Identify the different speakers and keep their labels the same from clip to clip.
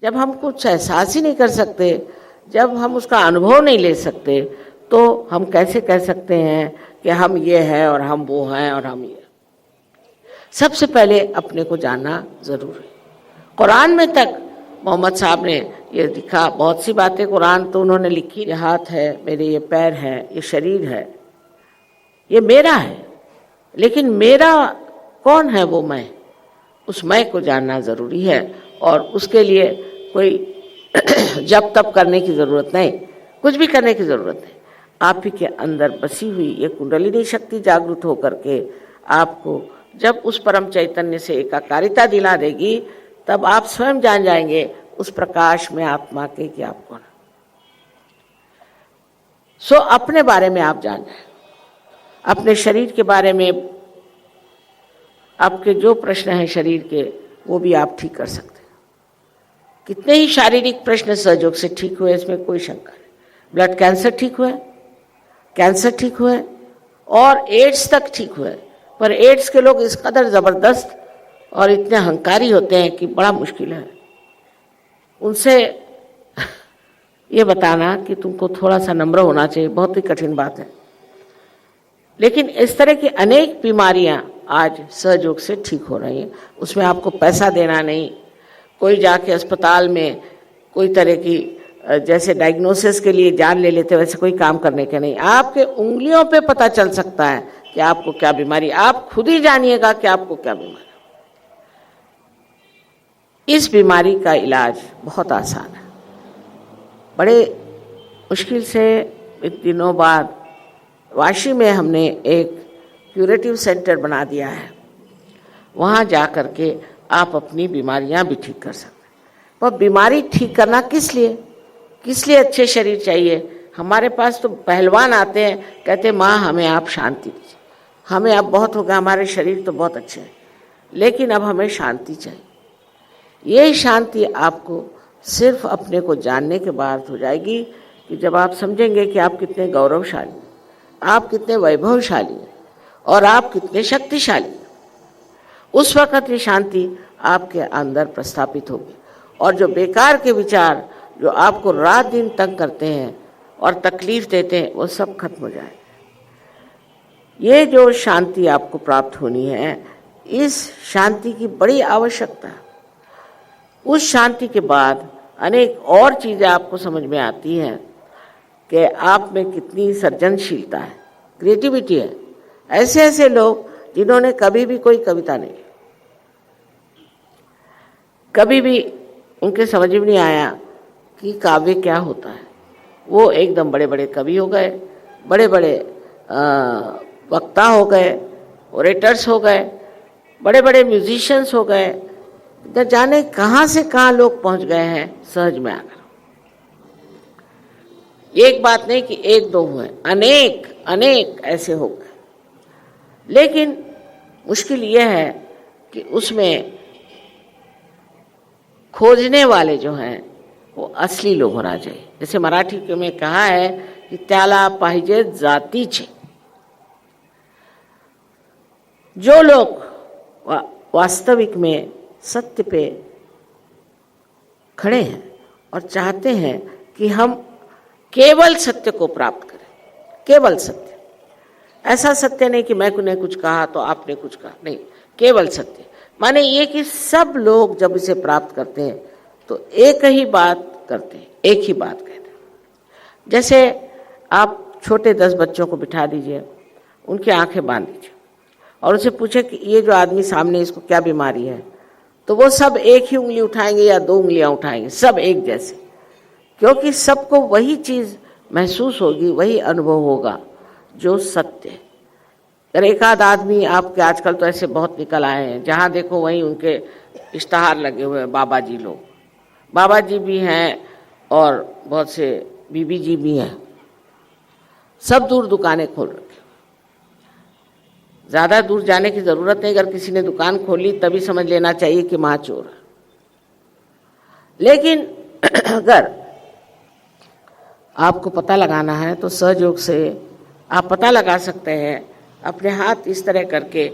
Speaker 1: जब हम कुछ एहसास ही नहीं कर सकते, जब हम उसका अनुभव नहीं ले सकते, तो हम कैसे कह सकते हैं कि हम ये हैं और हम वो हैं और हम ये। सबसे पहले अपने को जानना जरूर है। कुरान में तक मोहम्मद साहब ने ये लिखा, बहुत सी बातें कुरान तो उन्होंने लिखी, ये हाथ है मेरे, ये पैर है, ये शरीर है, ये मेरा है, लेकिन मेरा कौन है वो मैं, उस मैं को जानना ज़रूरी है। और उसके लिए कोई जप तप करने की ज़रूरत नहीं, कुछ भी करने की ज़रूरत नहीं। आप ही के अंदर बसी हुई ये कुंडलिनी शक्ति जागृत होकर के आपको जब उस परम चैतन्य से एकाकारिता दिला देगी, तब आप स्वयं जान जाएंगे उस प्रकाश में आत्मा के कि आप कौन। सो अपने बारे में आप जान जाए, अपने शरीर के बारे में आपके जो प्रश्न हैं शरीर के, वो भी आप ठीक कर सकते हैं। कितने ही शारीरिक प्रश्न सहयोग से ठीक हुए, इसमें कोई शंका नहीं। ब्लड कैंसर ठीक हुए, कैंसर ठीक हुए और एड्स तक ठीक हुए। पर एड्स के लोग इस कदर ज़बरदस्त और इतने अहंकारी होते हैं कि बड़ा मुश्किल है उनसे ये बताना कि तुमको थोड़ा सा नम्र होना चाहिए, बहुत ही कठिन बात है। लेकिन इस तरह की अनेक बीमारियां आज सहयोग से ठीक हो रही हैं। उसमें आपको पैसा देना नहीं, कोई जाके अस्पताल में कोई तरह की जैसे डायग्नोसिस के लिए जान ले लेते वैसे कोई काम करने के नहीं। आपके उंगलियों पे पता चल सकता है कि आपको क्या बीमारी, आप खुद ही जानिएगा कि आपको क्या बीमारी। इस बीमारी का इलाज बहुत आसान है। बड़े मुश्किल से एक दिनों बाद वाशी में हमने एक क्यूरेटिव सेंटर बना दिया है। वहाँ जा कर के आप अपनी बीमारियाँ भी ठीक कर सकते हैं। पर बीमारी ठीक करना किस लिए अच्छे शरीर चाहिए। हमारे पास तो पहलवान आते हैं, कहते माँ हमें आप शांति दीजिए, हमें अब बहुत हो गया, हमारे शरीर तो बहुत अच्छे हैं, लेकिन अब हमें शांति चाहिए। ये शांति आपको सिर्फ अपने को जानने के बाद हो जाएगी कि जब आप समझेंगे कि आप कितने गौरवशाली हैं, आप कितने वैभवशाली हैं और आप कितने शक्तिशाली हैं। उस वक़्त ये शांति आपके अंदर प्रस्थापित होगी और जो बेकार के विचार जो आपको रात दिन तंग करते हैं और तकलीफ देते हैं, वो सब खत्म हो जाए। ये जो शांति आपको प्राप्त होनी है, इस शांति की बड़ी आवश्यकता है। उस शांति के बाद अनेक और चीज़ें आपको समझ में आती हैं कि आप में कितनी सृजनशीलता है, क्रिएटिविटी है। ऐसे ऐसे लोग जिन्होंने कभी भी कोई कविता नहीं, कभी भी उनके समझ में नहीं आया कि काव्य क्या होता है, वो एकदम बड़े बड़े कवि हो गए, बड़े बड़े वक्ता हो गए, ओरेटर्स हो गए, बड़े बड़े म्यूजिशियंस हो गए। न जाने कहाँ से कहाँ लोग पहुँच गए हैं सहज में आकर। एक बात नहीं कि एक दो हुए, अनेक अनेक ऐसे हो गए। लेकिन मुश्किल यह है कि उसमें खोजने वाले जो हैं वो असली लोग होना चाहिए। जैसे मराठी में कहा है कि त्याला पाहिजे जातीचे। जो लोग वास्तविक में सत्य पे खड़े हैं और चाहते हैं कि हम केवल सत्य को प्राप्त करें, केवल सत्य, ऐसा सत्य नहीं कि मैंने कुछ कहा तो आपने कुछ कहा, नहीं, केवल सत्य माने ये कि सब लोग जब इसे प्राप्त करते हैं तो एक ही बात करते हैं, एक ही बात कहते हैं। जैसे आप छोटे 10 बच्चों को बिठा दीजिए, उनकी आंखें बांध दीजिए और उसे पूछे कि ये जो आदमी सामने, इसको क्या बीमारी है, तो वो सब एक ही उंगली उठाएंगे या 2 उंगलियां उठाएंगे, सब एक जैसे, क्योंकि सबको वही चीज़ महसूस होगी, वही अनुभव होगा जो सत्य है। अगर एक आध आदमी आपके, आजकल तो ऐसे बहुत निकल आए हैं, जहाँ देखो वहीं उनके इश्तहार लगे हुए हैं, बाबा जी लोग, बाबा जी भी हैं और बहुत से बीबी जी भी हैं, सब दूर दुकानें खोल रखी। ज़्यादा दूर जाने की ज़रूरत नहीं, अगर किसी ने दुकान खोली तभी समझ लेना चाहिए कि माँ चोर है। लेकिन अगर आपको पता लगाना है तो सहयोग से आप पता लगा सकते हैं अपने हाथ इस तरह करके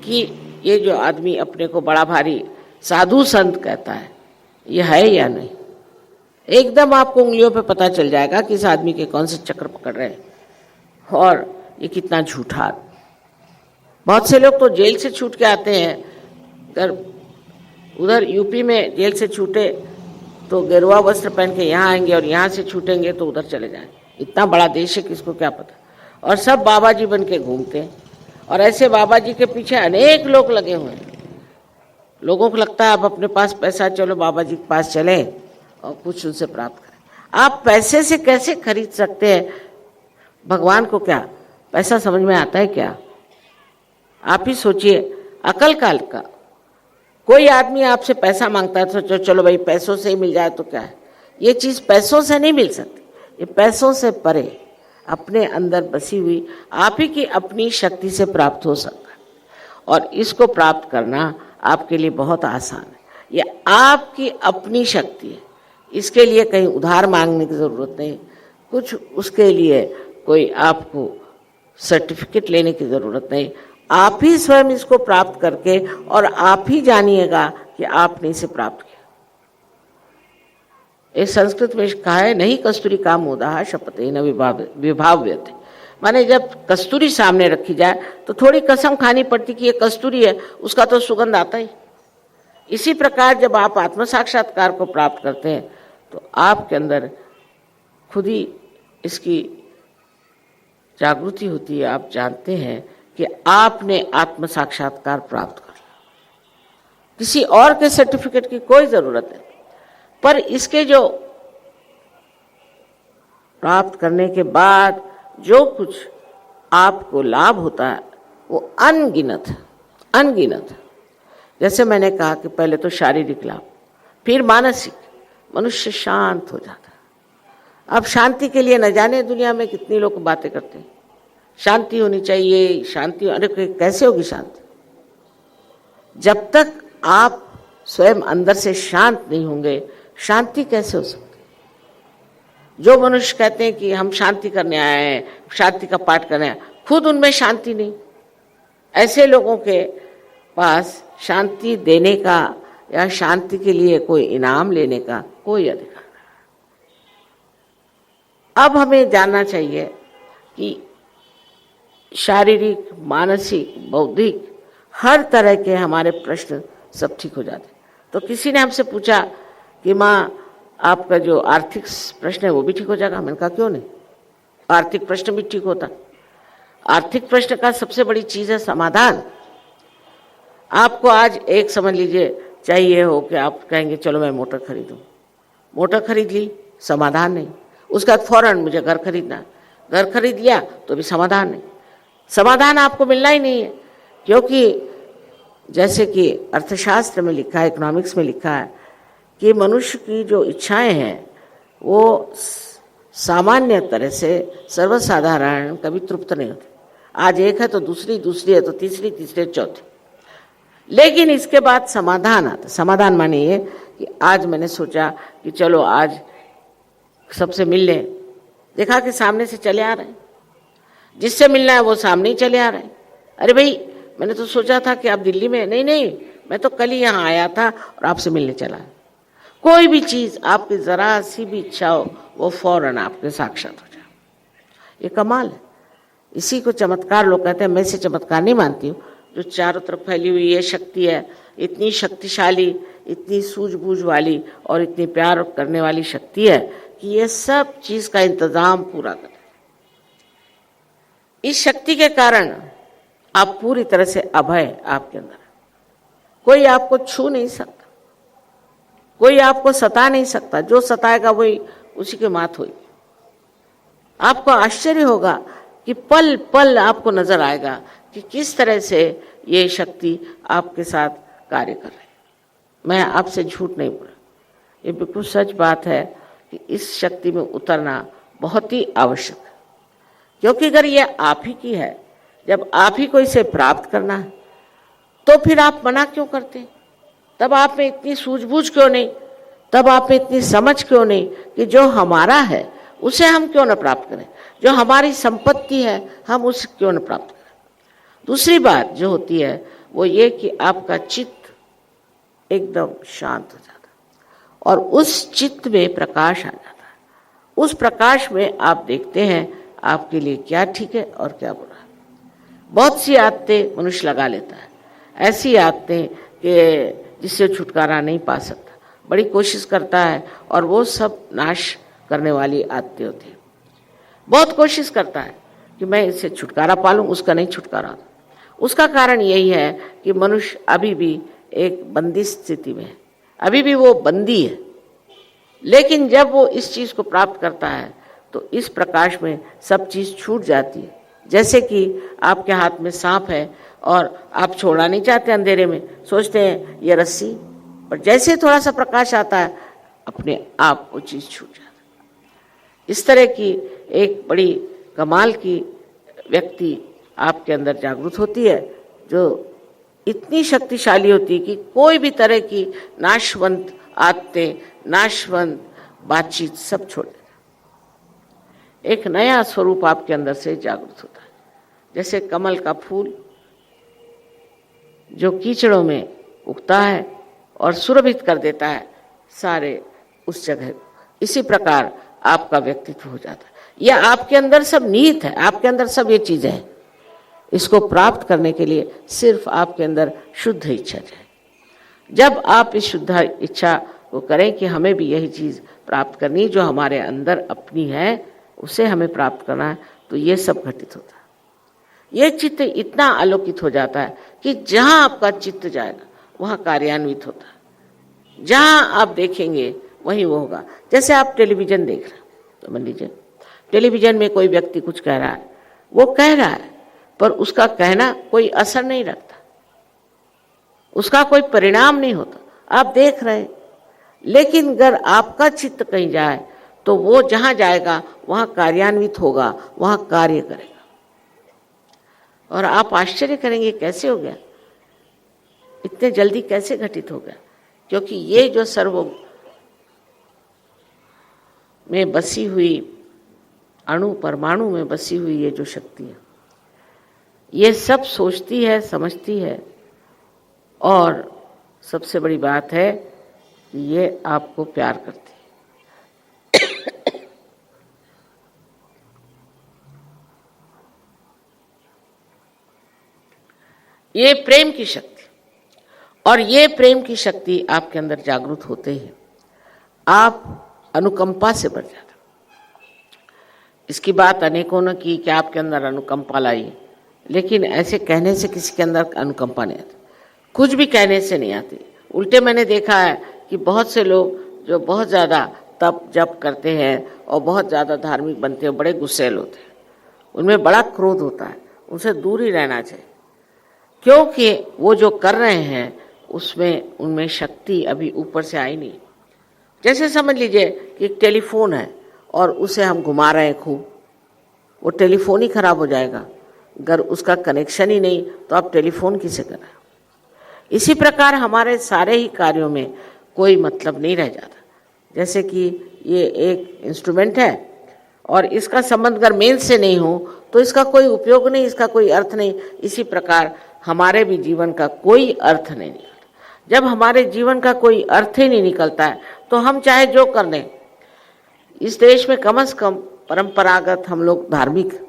Speaker 1: कि ये जो आदमी अपने को बड़ा भारी साधु संत कहता है, ये है या नहीं। एकदम आपको उंगलियों पे पता चल जाएगा कि इस आदमी के कौन से चक्र पकड़ रहे हैं और ये कितना झूठा। बहुत से लोग तो जेल से छूट के आते हैं, अगर उधर यूपी में जेल से छूटे तो गेरुआ वस्त्र पहन के यहाँ आएंगे और यहाँ से छूटेंगे तो उधर चले जाएंगे। इतना बड़ा देश है, किसको क्या पता। और सब बाबा जी बन के घूमते हैं और ऐसे बाबा जी के पीछे अनेक लोग लगे हुए हैं। लोगों को लगता है आप अपने पास पैसा, चलो बाबा जी के पास चले और कुछ उनसे प्राप्त करें। आप पैसे से कैसे खरीद सकते हैं भगवान को? क्या पैसा समझ में आता है क्या? आप ही सोचिए, अकल काल का कोई आदमी आपसे पैसा मांगता है तो चलो भाई पैसों से ही मिल जाए तो क्या है। ये चीज़ पैसों से नहीं मिल सकती, ये पैसों से परे अपने अंदर बसी हुई आप ही की अपनी शक्ति से प्राप्त हो सकता है। और इसको प्राप्त करना आपके लिए बहुत आसान है। ये आपकी अपनी शक्ति है, इसके लिए कहीं उधार मांगने की ज़रूरत नहीं, कुछ उसके लिए कोई आपको सर्टिफिकेट लेने की ज़रूरत नहीं। आप ही स्वयं इसको प्राप्त करके और आप ही जानिएगा कि आपने इसे प्राप्त किया। इस संस्कृत में कहा है, नहीं कस्तूरी का मोदा शपथे न विभाव्यते। माने जब कस्तूरी सामने रखी जाए तो थोड़ी कसम खानी पड़ती कि ये कस्तूरी है, उसका तो सुगंध आता ही। इसी प्रकार जब आप आत्म साक्षात्कार को प्राप्त करते हैं तो आपके अंदर खुद ही इसकी जागृति होती है। आप जानते हैं कि आपने आत्म साक्षात्कार प्राप्त कर लिया। किसी और के सर्टिफिकेट की कोई जरूरत नहीं, पर इसके जो प्राप्त करने के बाद जो कुछ आपको लाभ होता है वो अनगिनत है, अनगिनत है। जैसे मैंने कहा कि पहले तो शारीरिक लाभ, फिर मानसिक, मनुष्य शांत हो जाता है। अब शांति के लिए न जाने दुनिया में कितनी लोग बातें करते हैं, शांति होनी चाहिए, शांति। अरे कैसे होगी शांति? जब तक आप स्वयं अंदर से शांत नहीं होंगे, शांति कैसे हो सकती? जो मनुष्य कहते हैं कि हम शांति करने आए हैं, शांति का पाठ करने आए, खुद उनमें शांति नहीं। ऐसे लोगों के पास शांति देने का या शांति के लिए कोई इनाम लेने का कोई अधिकार नहीं। अब हमें जानना चाहिए कि शारीरिक, मानसिक, बौद्धिक हर तरह के हमारे प्रश्न सब ठीक हो जाते। तो किसी ने हमसे पूछा कि माँ आपका जो आर्थिक प्रश्न है वो भी ठीक हो जाएगा? मैंने कहा क्यों नहीं, आर्थिक प्रश्न भी ठीक होता। आर्थिक प्रश्न का सबसे बड़ी चीज़ है समाधान। आपको आज एक समझ लीजिए चाहिए हो कि आप कहेंगे चलो मैं मोटर खरीदूं, मोटर खरीद ली, समाधान नहीं। उसका फौरन मुझे घर खरीदना, घर खरीद लिया तो भी समाधान नहीं। समाधान आपको मिलना ही नहीं है, क्योंकि जैसे कि अर्थशास्त्र में लिखा है, इकोनॉमिक्स में लिखा है कि मनुष्य की जो इच्छाएं हैं वो सामान्य तरह से सर्वसाधारण कभी तृप्त नहीं होती। आज एक है तो दूसरी, दूसरी है तो तीसरी, तीसरी चौथी, लेकिन इसके बाद समाधान आता। समाधान माने ये कि आज मैंने सोचा कि चलो आज सबसे मिल लें, देखा कि सामने से चले आ रहे हैं, जिससे मिलना है वो सामने ही चले आ रहे हैं। अरे भाई मैंने तो सोचा था कि आप दिल्ली में, नहीं नहीं मैं तो कल ही यहाँ आया था और आपसे मिलने चला। कोई भी चीज़ आपकी ज़रा सी भी इच्छा हो वो फौरन आपके साक्षात हो जाए, ये कमाल है। इसी को चमत्कार लोग कहते हैं। मैं इसे चमत्कार नहीं मानती हूँ। जो चारों तरफ फैली हुई ये शक्ति है, इतनी शक्तिशाली, इतनी सूझबूझ वाली और इतनी प्यार करने वाली शक्ति है कि ये सब चीज़ का इंतज़ाम पूरा करे। इस शक्ति के कारण आप पूरी तरह से अभय आपके अंदर है। कोई आपको छू नहीं सकता, कोई आपको सता नहीं सकता। जो सताएगा वही उसी के मात होगी। आपको आश्चर्य होगा कि पल पल आपको नजर आएगा कि किस तरह से ये शक्ति आपके साथ कार्य कर रही है। मैं आपसे झूठ नहीं बोल रहा, ये बिल्कुल सच बात है कि इस शक्ति में उतरना बहुत ही आवश्यक है। क्योंकि अगर ये आप ही की है, जब आप ही को इसे प्राप्त करना है, तो फिर आप मना क्यों करते? तब आप में इतनी सूझबूझ क्यों नहीं? तब आप में इतनी समझ क्यों नहीं कि जो हमारा है उसे हम क्यों न प्राप्त करें? जो हमारी संपत्ति है हम उसे क्यों न प्राप्त करें? दूसरी बात जो होती है वो ये कि आपका चित्त एकदम शांत हो जाता है और उस चित्त में प्रकाश आ जाता है। उस प्रकाश में आप देखते हैं आपके लिए क्या ठीक है और क्या बुरा है। बहुत सी आदतें मनुष्य लगा लेता है, ऐसी आदतें कि जिससे छुटकारा नहीं पा सकता, बड़ी कोशिश करता है और वो सब नाश करने वाली आदतें होती हैं। बहुत कोशिश करता है कि मैं इससे छुटकारा पा लूं, उसका नहीं छुटकारा। उसका कारण यही है कि मनुष्य अभी भी एक बंदी स्थिति में है, अभी भी वो बंदी है। लेकिन जब वो इस चीज़ को प्राप्त करता है तो इस प्रकाश में सब चीज़ छूट जाती है। जैसे कि आपके हाथ में सांप है और आप छोड़ना नहीं चाहते, अंधेरे में सोचते हैं ये रस्सी, पर जैसे थोड़ा सा प्रकाश आता है अपने आप वो चीज़ छूट जाती है। इस तरह की एक बड़ी कमाल की व्यक्ति आपके अंदर जागृत होती है, जो इतनी शक्तिशाली होती है कि कोई भी तरह की नाशवंत आदतें, नाशवंत बातचीत सब छोड़ देता। एक नया स्वरूप आपके अंदर से जागृत होता है। जैसे कमल का फूल जो कीचड़ों में उगता है और सुरभित कर देता है सारे उस जगह को, इसी प्रकार आपका व्यक्तित्व हो जाता है। यह आपके अंदर सब निहित है, आपके अंदर सब ये चीज़ें हैं। इसको प्राप्त करने के लिए सिर्फ आपके अंदर शुद्ध इच्छा चाहिए। जब आप इस शुद्ध इच्छा को करें कि हमें भी यही चीज़ प्राप्त करनी जो हमारे अंदर अपनी है, उसे हमें प्राप्त करना है, तो ये सब घटित होता है। ये चित्त इतना आलोकित हो जाता है कि जहाँ आपका चित्त जाएगा वहाँ कार्यान्वित होता है। जहाँ आप देखेंगे वहीं वो होगा। जैसे आप टेलीविज़न देख रहे हैं, तो मान लीजिए टेलीविज़न में कोई व्यक्ति कुछ कह रहा है, वो कह रहा है पर उसका कहना कोई असर नहीं रखता, उसका कोई परिणाम नहीं होता, आप देख रहे हैं। लेकिन अगर आपका चित्त कहीं जाए तो वो जहाँ जाएगा वहाँ कार्यान्वित होगा, वहाँ कार्य करेगा। और आप आश्चर्य करेंगे कैसे हो गया, इतने जल्दी कैसे घटित हो गया। क्योंकि ये जो सर्व में बसी हुई अणु परमाणु में बसी हुई ये जो शक्ति है, ये सब सोचती है, समझती है, और सबसे बड़ी बात है कि ये आपको प्यार करती है। ये प्रेम की शक्ति, और ये प्रेम की शक्ति आपके अंदर जागृत होते ही आप अनुकंपा से भर जाते। इसकी बात अनेकों ने की कि आपके अंदर अनुकंपा लाई, लेकिन ऐसे कहने से किसी के अंदर अनुकंपा नहीं आती, कुछ भी कहने से नहीं आती। उल्टे मैंने देखा है कि बहुत से लोग जो बहुत ज़्यादा तप जप करते हैं और बहुत ज़्यादा धार्मिक बनते हैं, बड़े गुस्सैल होते हैं, उनमें बड़ा क्रोध होता है, उनसे दूर ही रहना चाहिए। क्योंकि वो जो कर रहे हैं उसमें उनमें शक्ति अभी ऊपर से आई नहीं। जैसे समझ लीजिए कि एक टेलीफोन है और उसे हम घुमा रहे हैं खूब, वो टेलीफोन ही खराब हो जाएगा। अगर उसका कनेक्शन ही नहीं तो आप टेलीफोन किसे कर रहे हैं। इसी प्रकार हमारे सारे ही कार्यों में कोई मतलब नहीं रह जाता। जैसे कि ये एक इंस्ट्रूमेंट है और इसका संबंध अगर मेन से नहीं हो तो इसका कोई उपयोग नहीं, इसका कोई अर्थ नहीं। इसी प्रकार हमारे भी जीवन का कोई अर्थ नहीं निकलता। जब हमारे जीवन का कोई अर्थ ही नहीं निकलता है तो हम चाहे जो कर लें। इस देश में कम से कम परंपरागत हम लोग धार्मिक,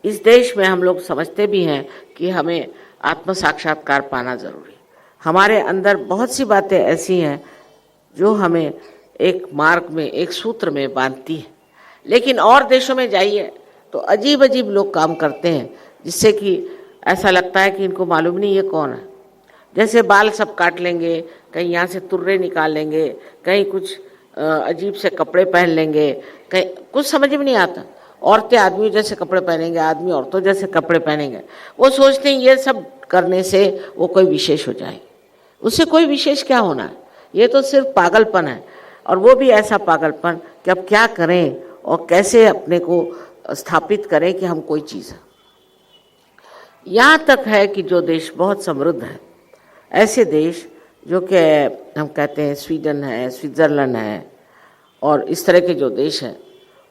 Speaker 1: इस देश में हम लोग समझते भी हैं कि हमें आत्म साक्षात्कार पाना जरूरी। हमारे अंदर बहुत सी बातें ऐसी हैं जो हमें एक मार्ग में, एक सूत्र में बांधती है। लेकिन और देशों में जाइए तो अजीब अजीब लोग काम करते हैं, जिससे कि ऐसा लगता है कि इनको मालूम नहीं ये कौन है। जैसे बाल सब काट लेंगे, कहीं यहाँ से तुर्रे निकाल लेंगे, कहीं कुछ अजीब से कपड़े पहन लेंगे, कहीं कुछ समझ में नहीं आता। औरतें आदमी जैसे कपड़े पहनेंगे, आदमी औरतों जैसे कपड़े पहनेंगे। वो सोचते हैं ये सब करने से वो कोई विशेष हो जाए। उससे कोई विशेष क्या होना है, ये तो सिर्फ पागलपन है। और वो भी ऐसा पागलपन कि अब क्या करें और कैसे अपने को स्थापित करें कि हम कोई चीज़ है। यहाँ तक है कि जो देश बहुत समृद्ध है, ऐसे देश जो कि हम कहते हैं स्वीडन है, स्विट्ज़रलैंड है और इस तरह के जो देश हैं,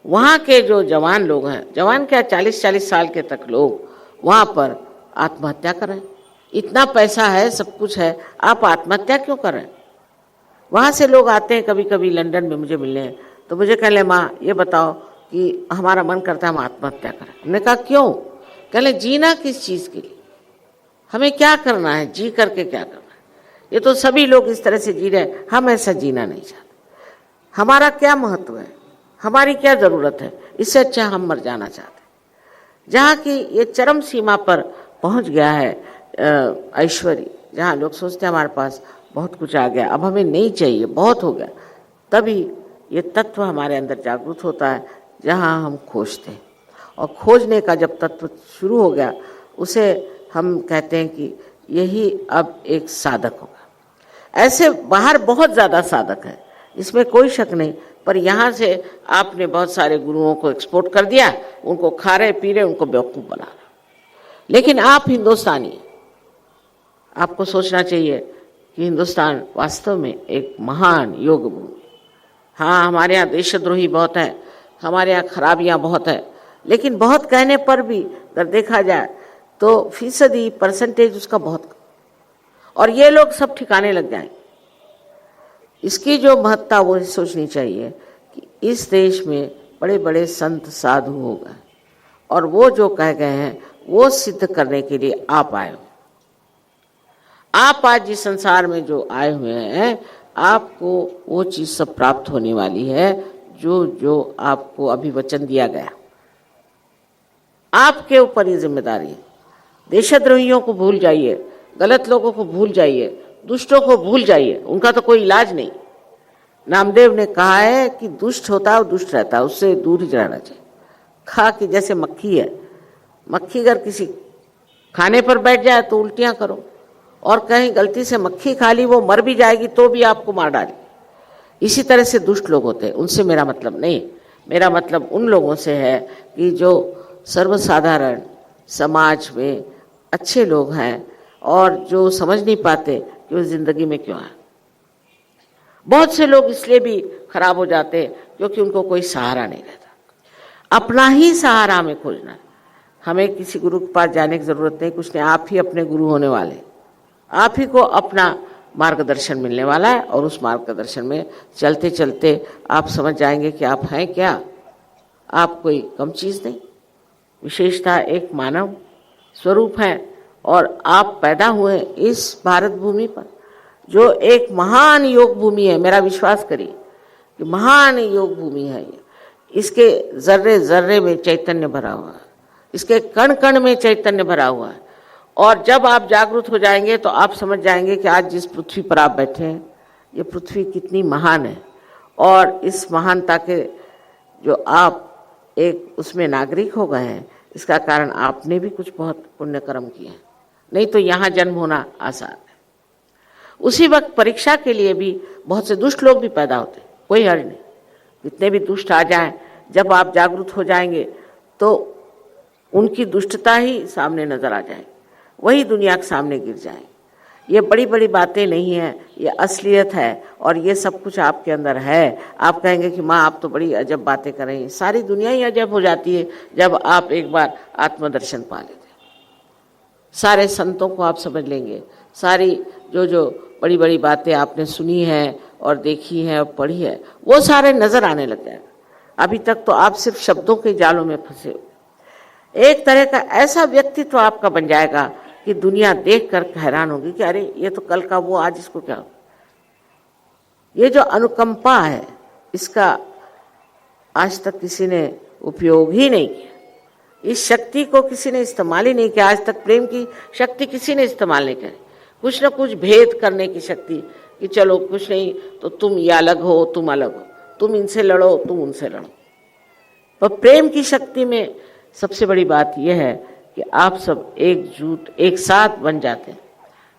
Speaker 1: वहाँ के जो जवान लोग हैं, जवान क्या 40-40 साल के तक लोग वहाँ पर आत्महत्या करें। इतना पैसा है, सब कुछ है, आप आत्महत्या क्यों करें? वहाँ से लोग आते हैं कभी कभी लंदन में मुझे मिलने, तो मुझे कह ले माँ ये बताओ कि हमारा मन करता है हम आत्महत्या करें। हमने कहा क्यों? कह ले जीना किस चीज़ के लिए, हमें क्या करना है, जी करके क्या करना है? ये तो सभी लोग इस तरह से जी रहे हैं, हम ऐसा जीना नहीं चाहते। हमारा क्या महत्व है, हमारी क्या ज़रूरत है, इससे अच्छा हम मर जाना चाहते हैं। जहाँ की ये चरम सीमा पर पहुँच गया है ऐश्वर्य, जहाँ लोग सोचते हैं हमारे पास बहुत कुछ आ गया, अब हमें नहीं चाहिए, बहुत हो गया, तभी ये तत्व हमारे अंदर जागृत होता है जहाँ हम खोजते हैं। और खोजने का जब तत्व शुरू हो गया उसे हम कहते हैं कि यही अब एक साधक होगा। ऐसे बाहर बहुत ज़्यादा साधक है, इसमें कोई शक नहीं, पर यहाँ से आपने बहुत सारे गुरुओं को एक्सपोर्ट कर दिया, उनको खा रहे पी रहे, उनको बेवकूफ़ बना रहे। लेकिन आप हिंदुस्तानी, आपको सोचना चाहिए कि हिंदुस्तान वास्तव में एक महान योग भूमि। हाँ, हमारे यहाँ देशद्रोही बहुत है, हमारे यहाँ खराबियाँ बहुत है, लेकिन बहुत कहने पर भी अगर देखा जाए तो फीसदी परसेंटेज उसका बहुत कम, और ये लोग सब ठिकाने लग जाएंगे। इसकी जो महत्ता वो सोचनी चाहिए कि इस देश में बड़े बड़े संत साधु हो गए, और वो जो कह गए हैं वो सिद्ध करने के लिए आप आए हो। आप आज जिस संसार में जो आए हुए हैं, आपको वो चीज़ सब प्राप्त होने वाली है जो जो आपको अभी वचन दिया गया। आपके ऊपर ये जिम्मेदारी है। देशद्रोहियों को भूल जाइए, गलत लोगों को भूल जाइए, दुष्टों को भूल जाइए, उनका तो कोई इलाज नहीं। नामदेव ने कहा है कि दुष्ट होता है और दुष्ट रहता है, उससे दूर ही रहना चाहिए। खा कि जैसे मक्खी है, मक्खी अगर किसी खाने पर बैठ जाए तो उल्टियाँ करो, और कहीं गलती से मक्खी खा ली, वो मर भी जाएगी तो भी आपको मार डाले। इसी तरह से दुष्ट लोग होते हैं, उनसे मेरा मतलब नहीं, मेरा मतलब उन लोगों से है कि जो सर्वसाधारण समाज में अच्छे लोग हैं और जो समझ नहीं पाते कि वो ज़िंदगी में क्यों है। बहुत से लोग इसलिए भी खराब हो जाते हैं क्योंकि उनको कोई सहारा नहीं रहता। अपना ही सहारा हमें खोजना है। हमें किसी गुरु के पास जाने की ज़रूरत नहीं, कुछ नहीं, आप ही अपने गुरु होने वाले, आप ही को अपना मार्गदर्शन मिलने वाला है, और उस मार्गदर्शन में चलते चलते आप समझ जाएंगे कि आप हैं क्या। आप कोई कम चीज़ नहीं, विशेषता एक मानव स्वरूप है, और आप पैदा हुए इस भारत भूमि पर जो एक महान योग भूमि है। मेरा विश्वास करिए कि महान योग भूमि है ये। इसके जर्रे जर्रे में चैतन्य भरा हुआ है, इसके कण कण में चैतन्य भरा हुआ है। और जब आप जागरूक हो जाएंगे तो आप समझ जाएंगे कि आज जिस पृथ्वी पर आप बैठे हैं, ये पृथ्वी कितनी महान है, और इस महानता के जो आप एक उसमें नागरिक हो गए हैं, इसका कारण आपने भी कुछ बहुत पुण्य कर्म किए हैं, नहीं तो यहाँ जन्म होना आसान है। उसी वक्त परीक्षा के लिए भी बहुत से दुष्ट लोग भी पैदा होते हैं, कोई हर्ज नहीं, कितने भी दुष्ट आ जाएं, जब आप जागरूक हो जाएंगे तो उनकी दुष्टता ही सामने नजर आ जाएगी, वही दुनिया के सामने गिर जाएंगे। ये बड़ी बड़ी बातें नहीं है, ये असलियत है, और ये सब कुछ आपके अंदर है। आप कहेंगे कि माँ आप तो बड़ी अजब बातें कर रही हैं। सारी दुनिया ही अजब हो जाती है जब आप एक बार आत्मदर्शन पा लेते हैं। सारे संतों को आप समझ लेंगे, सारी जो बड़ी बड़ी बातें आपने सुनी है और देखी है और पढ़ी है, वो सारे नजर आने लग जाएगा। अभी तक तो आप सिर्फ शब्दों के जालों में फंसे हो। एक तरह का ऐसा व्यक्तित्व आपका बन जाएगा कि दुनिया देख कर हैरान होगी कि अरे ये तो कल का वो, आज इसको क्या। ये जो अनुकंपा है, इसका आज तक किसी ने उपयोग ही नहीं किया। इस शक्ति को किसी ने इस्तेमाल ही नहीं किया। आज तक प्रेम की शक्ति किसी ने इस्तेमाल नहीं करी। कुछ ना कुछ भेद करने की शक्ति कि चलो कुछ नहीं तो तुम ये अलग हो, तुम अलग हो, तुम इनसे लड़ो, तुम उनसे लड़ो। पर प्रेम की शक्ति में सबसे बड़ी बात यह है कि आप सब एकजुट एक साथ बन जाते हैं।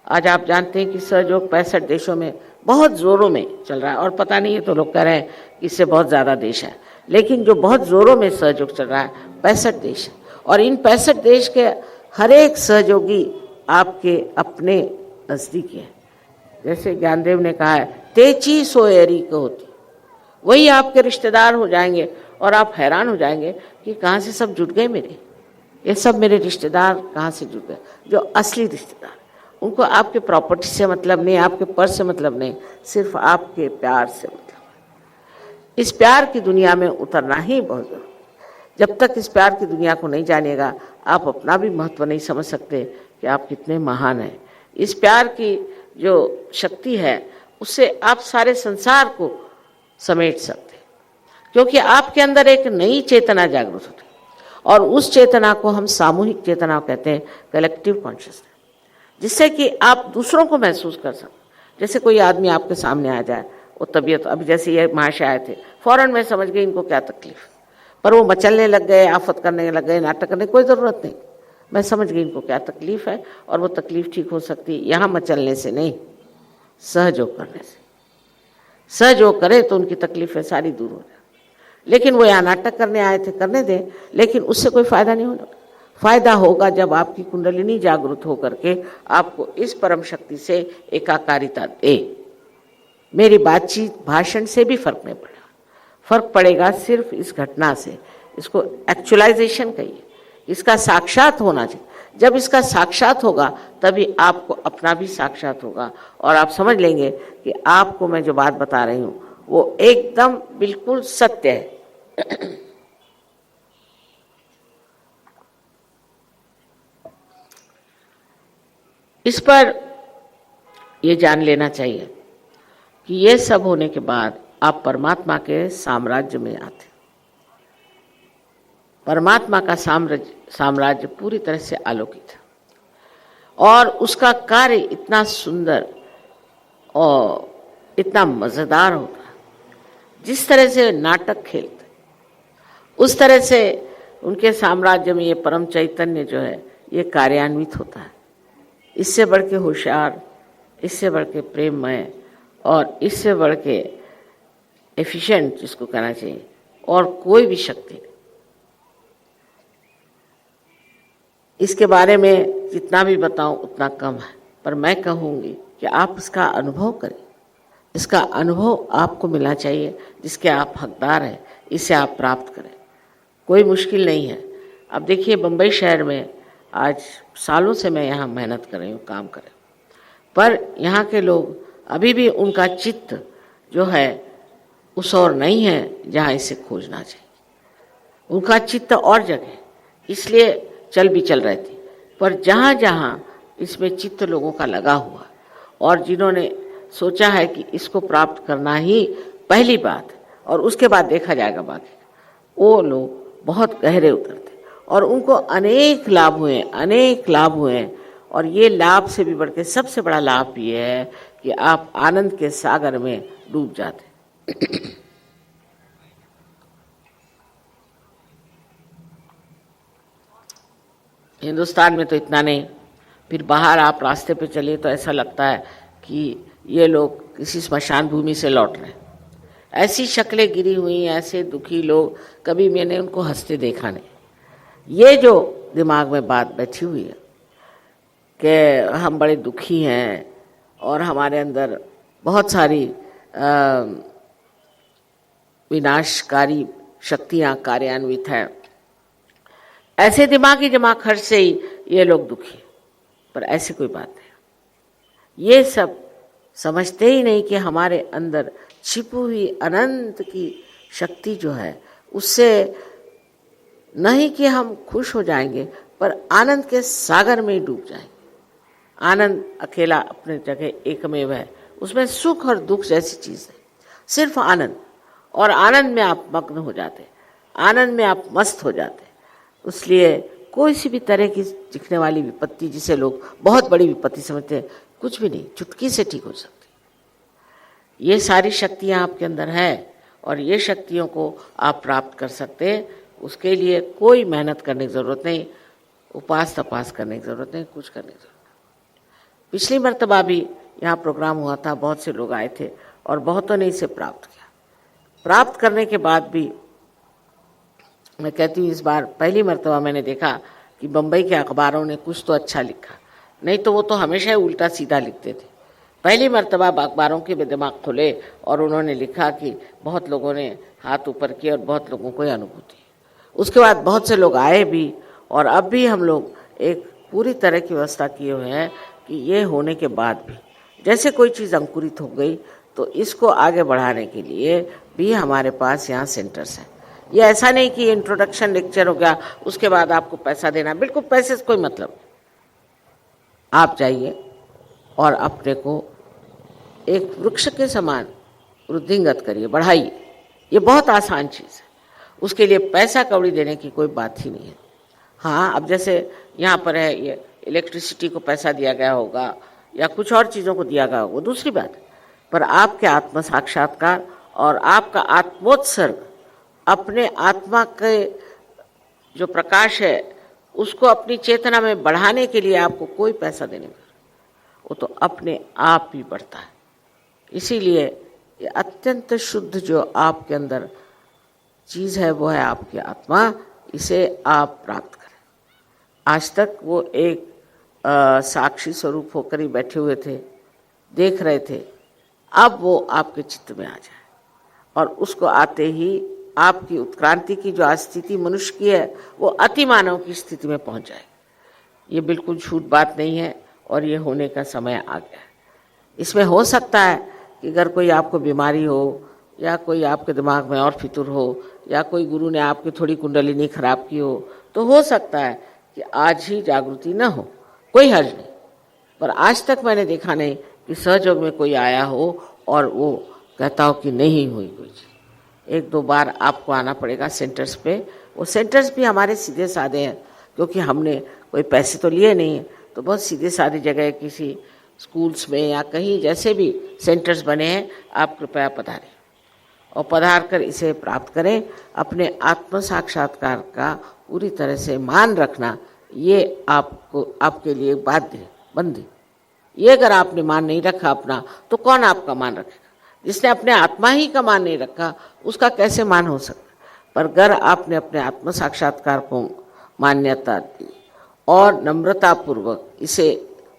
Speaker 1: आज आप जानते हैं कि सहयोग 65 देशों में बहुत जोरों में चल रहा है, और पता नहीं है तो लोग कह रहे हैं कि इससे बहुत ज़्यादा देश है, लेकिन जो बहुत जोरों में सहयोग चल रहा है 65 देश है। और इन 65 देश के हर एक सहयोगी आपके अपने नज़दीकी है। जैसे ज्ञानदेव ने कहा है, तेची सोएरी को होती, वही आपके रिश्तेदार हो जाएंगे, और आप हैरान हो जाएंगे कि कहाँ से सब जुट गए मेरे, ये सब मेरे रिश्तेदार कहाँ से जुट गए, जो असली रिश्तेदार। उनको आपके प्रॉपर्टी से मतलब नहीं, आपके पर्स से मतलब नहीं, सिर्फ आपके प्यार से मतलब है। इस प्यार की दुनिया में उतरना ही बहुत जरूरी। जब तक इस प्यार की दुनिया को नहीं जानिएगा, आप अपना भी महत्व नहीं समझ सकते कि आप कितने महान हैं। इस प्यार की जो शक्ति है, उससे आप सारे संसार को समेट सकते हैं, क्योंकि आपके अंदर एक नई चेतना जागृत होती है, और उस चेतना को हम सामूहिक चेतना कहते हैं, कलेक्टिव कॉन्शियसनेस, जिससे कि आप दूसरों को महसूस कर सकते। जैसे कोई आदमी आपके सामने आ जाए, वो तबीयत, अभी जैसे ये महाशय आए थे, फौरन मैं समझ गई इनको क्या तकलीफ, पर वो मचलने लग गए, आफत करने लग गए, नाटक करने की कोई ज़रूरत नहीं। मैं समझ गई इनको क्या तकलीफ है, और वो तकलीफ ठीक हो सकती है यहाँ मचलने से नहीं, सहयोग करने से। सहयोग करें तो उनकी तकलीफें सारी दूर हो जाए। लेकिन वो यहाँ नाटक करने आए थे, करने दें, लेकिन उससे कोई फायदा नहीं होगा। फायदा होगा जब आपकी कुंडलिनी जागृत होकर के आपको इस परम शक्ति से एकाकारिता दे। मेरी बातचीत, भाषण से भी फर्क नहीं पड़ेगा। फर्क पड़ेगा सिर्फ इस घटना से। इसको एक्चुअलाइजेशन कहिए, इसका साक्षात होना चाहिए। जब इसका साक्षात होगा तभी आपको अपना भी साक्षात होगा, और आप समझ लेंगे कि आपको मैं जो बात बता रही हूँ वो एकदम बिल्कुल सत्य है। इस पर ये जान लेना चाहिए कि ये सब होने के बाद आप परमात्मा के साम्राज्य में आते। परमात्मा का साम्राज्य पूरी तरह से अलौकिक है, और उसका कार्य इतना सुंदर और इतना मज़ेदार होता है। जिस तरह से नाटक खेलते, उस तरह से उनके साम्राज्य में ये परम चैतन्य जो है ये कार्यान्वित होता है। इससे बढ़ के होशियार, इससे बढ़ के प्रेममय, और इससे बढ़ के एफिशिएंट जिसको कहना चाहिए, और कोई भी शक्ति नहीं। इसके बारे में जितना भी बताऊं उतना कम है, पर मैं कहूँगी कि आप इसका अनुभव करें। इसका अनुभव आपको मिलना चाहिए, जिसके आप हकदार हैं, इसे आप प्राप्त करें। कोई मुश्किल नहीं है। अब देखिए, बम्बई शहर में आज सालों से मैं यहाँ मेहनत कर रही हूँ, काम कर रही हूँ, पर यहाँ के लोग अभी भी, उनका चित्त जो है उस और नहीं है जहाँ इसे खोजना चाहिए। उनका चित्त और जगह, इसलिए चल भी चल रहे थे। पर जहाँ जहाँ इसमें चित्त लोगों का लगा हुआ, और जिन्होंने सोचा है कि इसको प्राप्त करना ही पहली बात है और उसके बाद देखा जाएगा बाकी, वो लोग बहुत गहरे उतरते, और उनको अनेक लाभ हुए, अनेक लाभ हुए। और ये लाभ से भी बढ़ के सबसे बड़ा लाभ ये है कि आप आनंद के सागर में डूब जाते। हिंदुस्तान में तो इतना नहीं, फिर बाहर आप रास्ते पे चलिए तो ऐसा लगता है कि ये लोग किसी स्मशान भूमि से लौट रहे हैं। ऐसी शक्लें गिरी हुई, ऐसे दुखी लोग, कभी मैंने उनको हंसते देखा नहीं। ये जो दिमाग में बात बैठी हुई है कि हम बड़े दुखी हैं और हमारे अंदर बहुत सारी विनाशकारी शक्तियाँ कार्यान्वित हैं, ऐसे दिमागी जमा खर्च से ही ये लोग दुखी। पर ऐसी कोई बात नहीं। ये सब समझते ही नहीं कि हमारे अंदर छिपी हुई अनंत की शक्ति जो है, उससे नहीं कि हम खुश हो जाएंगे, पर आनंद के सागर में ही डूब जाएंगे। आनंद अकेला अपने जगह एकमेव है, उसमें सुख और दुख जैसी चीज़ है, सिर्फ आनंद। और आनंद में आप मग्न हो जाते, आनंद में आप मस्त हो जाते। इसलिए कोई सी भी तरह की दिखने वाली विपत्ति, जिसे लोग बहुत बड़ी विपत्ति समझते हैं, कुछ भी नहीं, चुटकी से ठीक हो सकती। ये सारी शक्तियाँ आपके अंदर है, और ये शक्तियों को आप प्राप्त कर सकते हैं। उसके लिए कोई मेहनत करने की ज़रूरत नहीं, उपास तपास करने की ज़रूरत नहीं, कुछ करने की ज़रूरत नहीं। पिछली मर्तबा भी यहाँ प्रोग्राम हुआ था, बहुत से लोग आए थे और बहुतों ने इसे प्राप्त किया। प्राप्त करने के बाद भी मैं कहती हूँ, इस बार पहली मर्तबा मैंने देखा कि बम्बई के अखबारों ने कुछ तो अच्छा लिखा, नहीं तो वो तो हमेशा ही उल्टा सीधा लिखते थे। पहली मर्तबा अखबारों के दिमाग खुले और उन्होंने लिखा कि बहुत लोगों ने हाथ ऊपर किए और बहुत लोगों को अनुभूति। उसके बाद बहुत से लोग आए भी, और अब भी हम लोग एक पूरी तरह की व्यवस्था किए हुए हैं कि ये होने के बाद भी जैसे कोई चीज़ अंकुरित हो गई तो इसको आगे बढ़ाने के लिए भी हमारे पास यहाँ सेंटर्स हैं। ये ऐसा नहीं कि इंट्रोडक्शन लेक्चर हो गया उसके बाद आपको पैसा देना, बिल्कुल पैसे से कोई मतलब नहीं। आप जाइए और अपने को एक वृक्ष के समान वृद्धिंगत करिए, बढ़ाइए। ये बहुत आसान चीज़ है, उसके लिए पैसा कौड़ी देने की कोई बात ही नहीं है। हाँ, अब जैसे यहाँ पर है ये इलेक्ट्रिसिटी को पैसा दिया गया होगा या कुछ और चीज़ों को दिया गया होगा, वो दूसरी बात है। पर आपके आत्म साक्षात्कार और आपका आत्मोत्सर्ग, अपने आत्मा के जो प्रकाश है उसको अपनी चेतना में बढ़ाने के लिए आपको कोई पैसा देने की, वो तो अपने आप ही बढ़ता है। इसीलिए ये अत्यंत शुद्ध जो आपके अंदर चीज़ है वो है आपकी आत्मा, इसे आप प्राप्त करें। आज तक वो एक साक्षी स्वरूप होकर ही बैठे हुए थे, देख रहे थे, अब वो आपके चित्त में आ जाए और उसको आते ही आपकी उत्क्रांति की जो स्थिति मनुष्य की है वो अति मानव की स्थिति में पहुंच जाए। ये बिल्कुल झूठ बात नहीं है और ये होने का समय आ गया है। इसमें हो सकता है कि अगर कोई आपको बीमारी हो या कोई आपके दिमाग में और फितुर हो या कोई गुरु ने आपकी थोड़ी कुंडलिनी खराब की हो हो सकता है कि आज ही जागृति न हो, कोई हर्ज नहीं। पर आज तक मैंने देखा नहीं कि सहयोग में कोई आया हो और वो कहता हो कि नहीं हुई कोई चीज़। एक दो बार आपको आना पड़ेगा सेंटर्स पे। वो सेंटर्स भी हमारे सीधे साधे हैं, क्योंकि हमने कोई पैसे तो लिए नहीं हैं, तो बहुत सीधे साधी जगह किसी स्कूल्स में या कहीं जैसे भी सेंटर्स बने हैं, आप कृपया पधारें और पधार कर इसे प्राप्त करें। अपने आत्म साक्षात्कार का पूरी तरह से मान रखना, ये आपको आपके लिए बाध्य बंदी। ये अगर आपने मान नहीं रखा अपना, तो कौन आपका मान रखेगा? जिसने अपने आत्मा ही का मान नहीं रखा उसका कैसे मान हो सकता? पर अगर आपने अपने आत्म साक्षात्कार को मान्यता दी और नम्रतापूर्वक इसे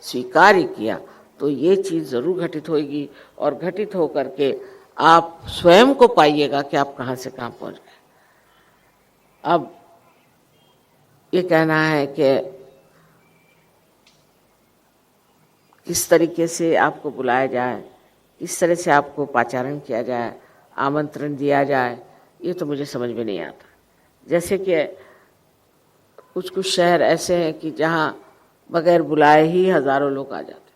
Speaker 1: स्वीकार किया, तो ये चीज़ ज़रूर घटित होगी और घटित होकर के आप स्वयं को पाइएगा कि आप कहाँ से कहाँ पहुँच गए। अब ये कहना है कि किस तरीके से आपको बुलाया जाए, किस तरह से आपको पाचारण किया जाए, आमंत्रण दिया जाए, ये तो मुझे समझ में नहीं आता। जैसे कि कुछ कुछ शहर ऐसे हैं कि जहाँ बगैर बुलाए ही हज़ारों लोग आ जाते,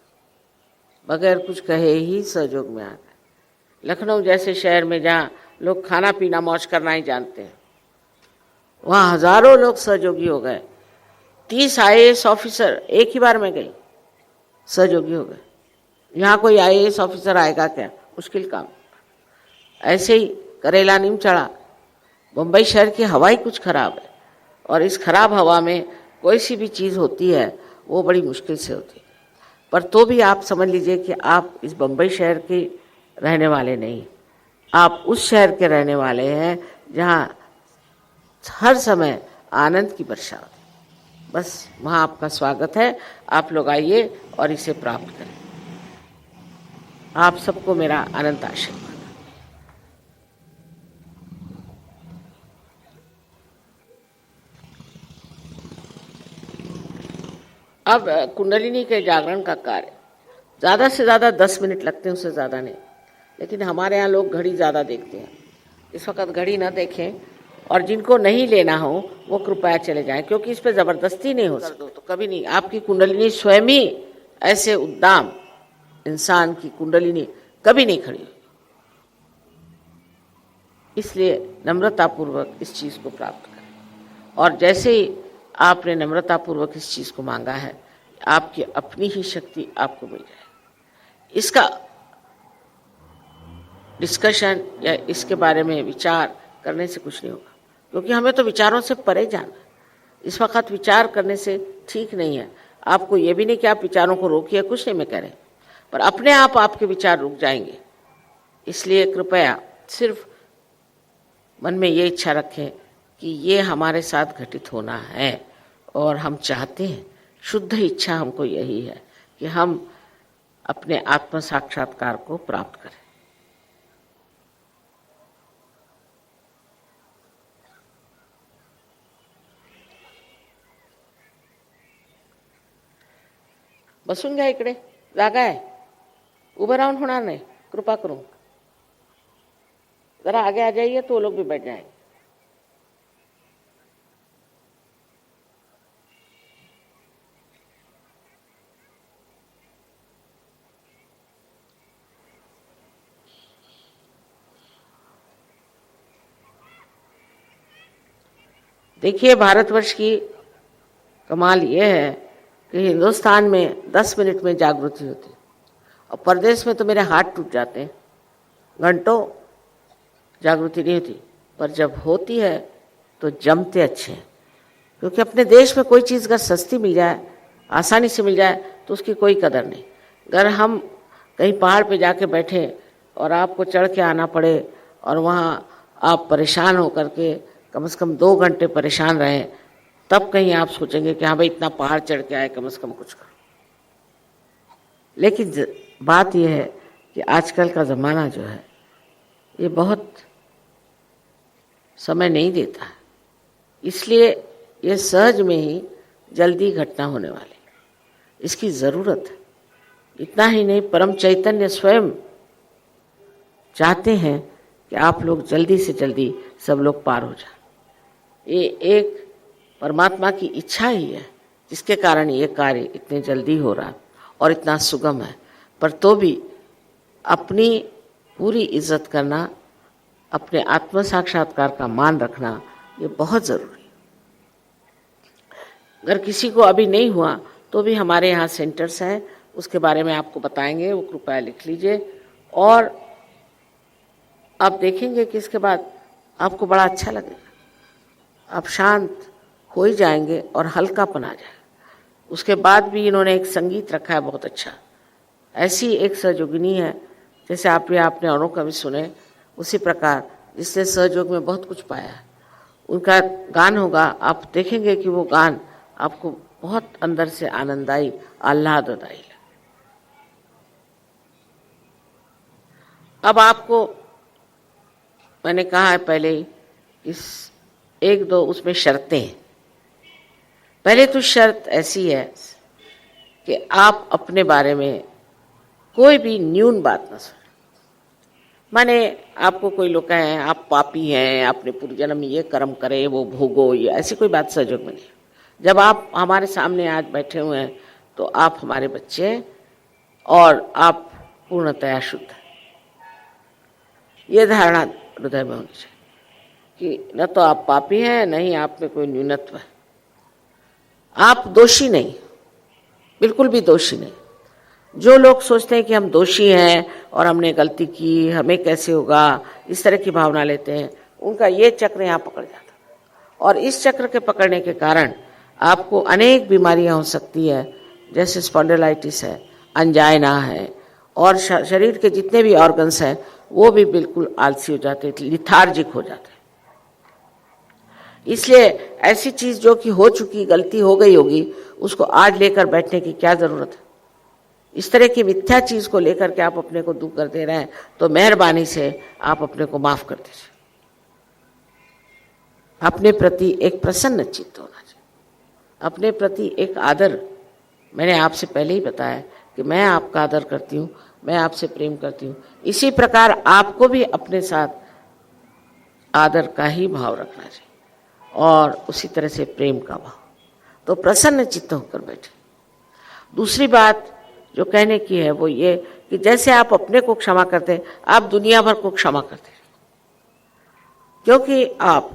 Speaker 1: बगैर कुछ कहे ही सहयोग में आ गए। लखनऊ जैसे शहर में जहाँ लोग खाना पीना मौज करना ही जानते हैं, वहाँ हज़ारों लोग सहयोगी हो गए। 30 IAS ऑफिसर एक ही बार में गए, सहयोगी हो गए। यहाँ कोई IAS ऑफिसर आएगा क्या? मुश्किल काम। ऐसे ही करेला नीम चढ़ा। मुंबई शहर की हवा ही कुछ खराब है और इस खराब हवा में कोई सी भी चीज़ होती है वो बड़ी मुश्किल से होती है। पर तो भी आप समझ लीजिए कि आप इस बम्बई शहर के रहने वाले नहीं, आप उस शहर के रहने वाले हैं जहाँ हर समय आनंद की वर्षा होती है। बस वहाँ आपका स्वागत है, आप लोग आइए और इसे प्राप्त करें। आप सबको मेरा अनंत आशीर्वाद। अब कुंडलिनी के जागरण का कार्य ज़्यादा से ज़्यादा 10 मिनट लगते हैं, उससे ज़्यादा नहीं। लेकिन हमारे यहाँ लोग घड़ी ज़्यादा देखते हैं। इस वक्त घड़ी ना देखें और जिनको नहीं लेना हो वो कृपया चले जाएं, क्योंकि इस पर ज़बरदस्ती नहीं हो सकती। तो कभी नहीं, आपकी कुंडलिनी स्वयं ही ऐसे उद्दाम इंसान की कुंडलिनी कभी नहीं खड़ी। इसलिए नम्रतापूर्वक इस चीज़ को प्राप्त करें और जैसे ही आपने नम्रतापूर्वक इस चीज़ को मांगा है, आपकी अपनी ही शक्ति आपको मिल जाए। इसका डिस्कशन या इसके बारे में विचार करने से कुछ नहीं होगा, क्योंकि हमें तो विचारों से परे जाना है। इस वक्त विचार करने से ठीक नहीं है। आपको ये भी नहीं कि आप विचारों को रोकिए, कुछ नहीं मैं कह रहे, पर अपने आप आपके विचार रुक जाएंगे। इसलिए कृपया सिर्फ मन में ये इच्छा रखें कि ये हमारे साथ घटित होना है और हम चाहते हैं, शुद्ध इच्छा हमको यही है कि हम अपने आत्म साक्षात्कार को प्राप्त करें। बसून घ्या, इकडे जागा आहे, उभं राहून होणार नाही, कृपा करून जरा आगे आ जाइए तो वो लोग भी बैठ जाएंगे। देखिए, भारतवर्ष की कमाल ये है कि हिंदुस्तान में 10 मिनट में जागृति होती है और प्रदेश में तो मेरे हाथ टूट जाते हैं, घंटों जागृति नहीं होती, पर जब होती है तो जमते अच्छे हैं। क्योंकि अपने देश में कोई चीज़ अगर सस्ती मिल जाए, आसानी से मिल जाए, तो उसकी कोई कदर नहीं। अगर हम कहीं पहाड़ पे जाके बैठे और आपको चढ़ के आना पड़े और वहाँ आप परेशान हो करके कम से कम 2 घंटे परेशान रहें, तब कहीं आप सोचेंगे कि हाँ भाई इतना पहाड़ चढ़ के आए, कम से कम कुछ करो। लेकिन बात यह है कि आजकल का ज़माना जो है ये बहुत समय नहीं देता है, इसलिए ये सहज में ही जल्दी घटना होने वाली, इसकी ज़रूरत है। इतना ही नहीं, परम चैतन्य स्वयं चाहते हैं कि आप लोग जल्दी से जल्दी सब लोग पार हो जाए। ये एक परमात्मा की इच्छा ही है जिसके कारण ये कार्य इतने जल्दी हो रहा है और इतना सुगम है। पर तो भी अपनी पूरी इज्जत करना, अपने आत्म साक्षात्कार का मान रखना, ये बहुत ज़रूरी है। अगर किसी को अभी नहीं हुआ तो भी हमारे यहाँ सेंटर्स हैं, उसके बारे में आपको बताएंगे, वो कृपया लिख लीजिए। और आप देखेंगे कि इसके बाद आपको बड़ा अच्छा लगेगा, आप शांत हो ही जाएंगे और हल्कापन आ जाएगा। उसके बाद भी इन्होंने एक संगीत रखा है बहुत अच्छा, ऐसी एक सहयोगिनी है जैसे आपने औरों का भी सुने, उसी प्रकार जिसने सहयोग में बहुत कुछ पाया है, उनका गान होगा। आप देखेंगे कि वो गान आपको बहुत अंदर से आनंददायी, आह्लाददायी लगे। अब आपको मैंने कहा है पहले ही, इस 1-2 उसमें शर्तें हैं। पहले तो शर्त ऐसी है कि आप अपने बारे में कोई भी न्यून बात न सुने। माने आपको कोई लोग कहें आप पापी हैं, आपने पूर्व जन्म में ये कर्म करे, वो भोगो, ये ऐसी कोई बात सहयोग में नहीं। जब आप हमारे सामने आज बैठे हुए हैं तो आप हमारे बच्चे हैं और आप पूर्णतया शुद्ध हैं। ये धारणा हृदय में होनी चाहिए कि न तो आप पापी हैं, न ही आप में कोई न्यूनत्व है। आप दोषी नहीं, बिल्कुल भी दोषी नहीं। जो लोग सोचते हैं कि हम दोषी हैं और हमने गलती की, हमें कैसे होगा, इस तरह की भावना लेते हैं, उनका ये चक्र यहाँ पकड़ जाता है। और इस चक्र के पकड़ने के कारण आपको अनेक बीमारियां हो सकती है, जैसे स्पॉन्डिलाइटिस है, अंजाइना है, और शरीर के जितने भी ऑर्गन्स हैं वो भी बिल्कुल आलसी हो जाते हैं, लिथार्जिक हो जाते हैं। इसलिए ऐसी चीज़ जो कि हो चुकी, गलती हो गई होगी, उसको आज लेकर बैठने की क्या ज़रूरत है। इस तरह की मिथ्या चीज़ को लेकर के आप अपने को दुख कर दे रहे हैं, तो मेहरबानी से आप अपने को माफ़ कर दीजिए। अपने प्रति एक प्रसन्न चित्त होना चाहिए, अपने प्रति एक आदर। मैंने आपसे पहले ही बताया कि मैं आपका आदर करती हूँ, मैं आपसे प्रेम करती हूँ। इसी प्रकार आपको भी अपने साथ आदर का ही भाव रखना चाहिए और उसी तरह से प्रेम का भाव। तो प्रसन्न चित्त होकर बैठे। दूसरी बात जो कहने की है वो ये कि जैसे आप अपने को क्षमा करते, आप दुनिया भर को क्षमा करते, क्योंकि आप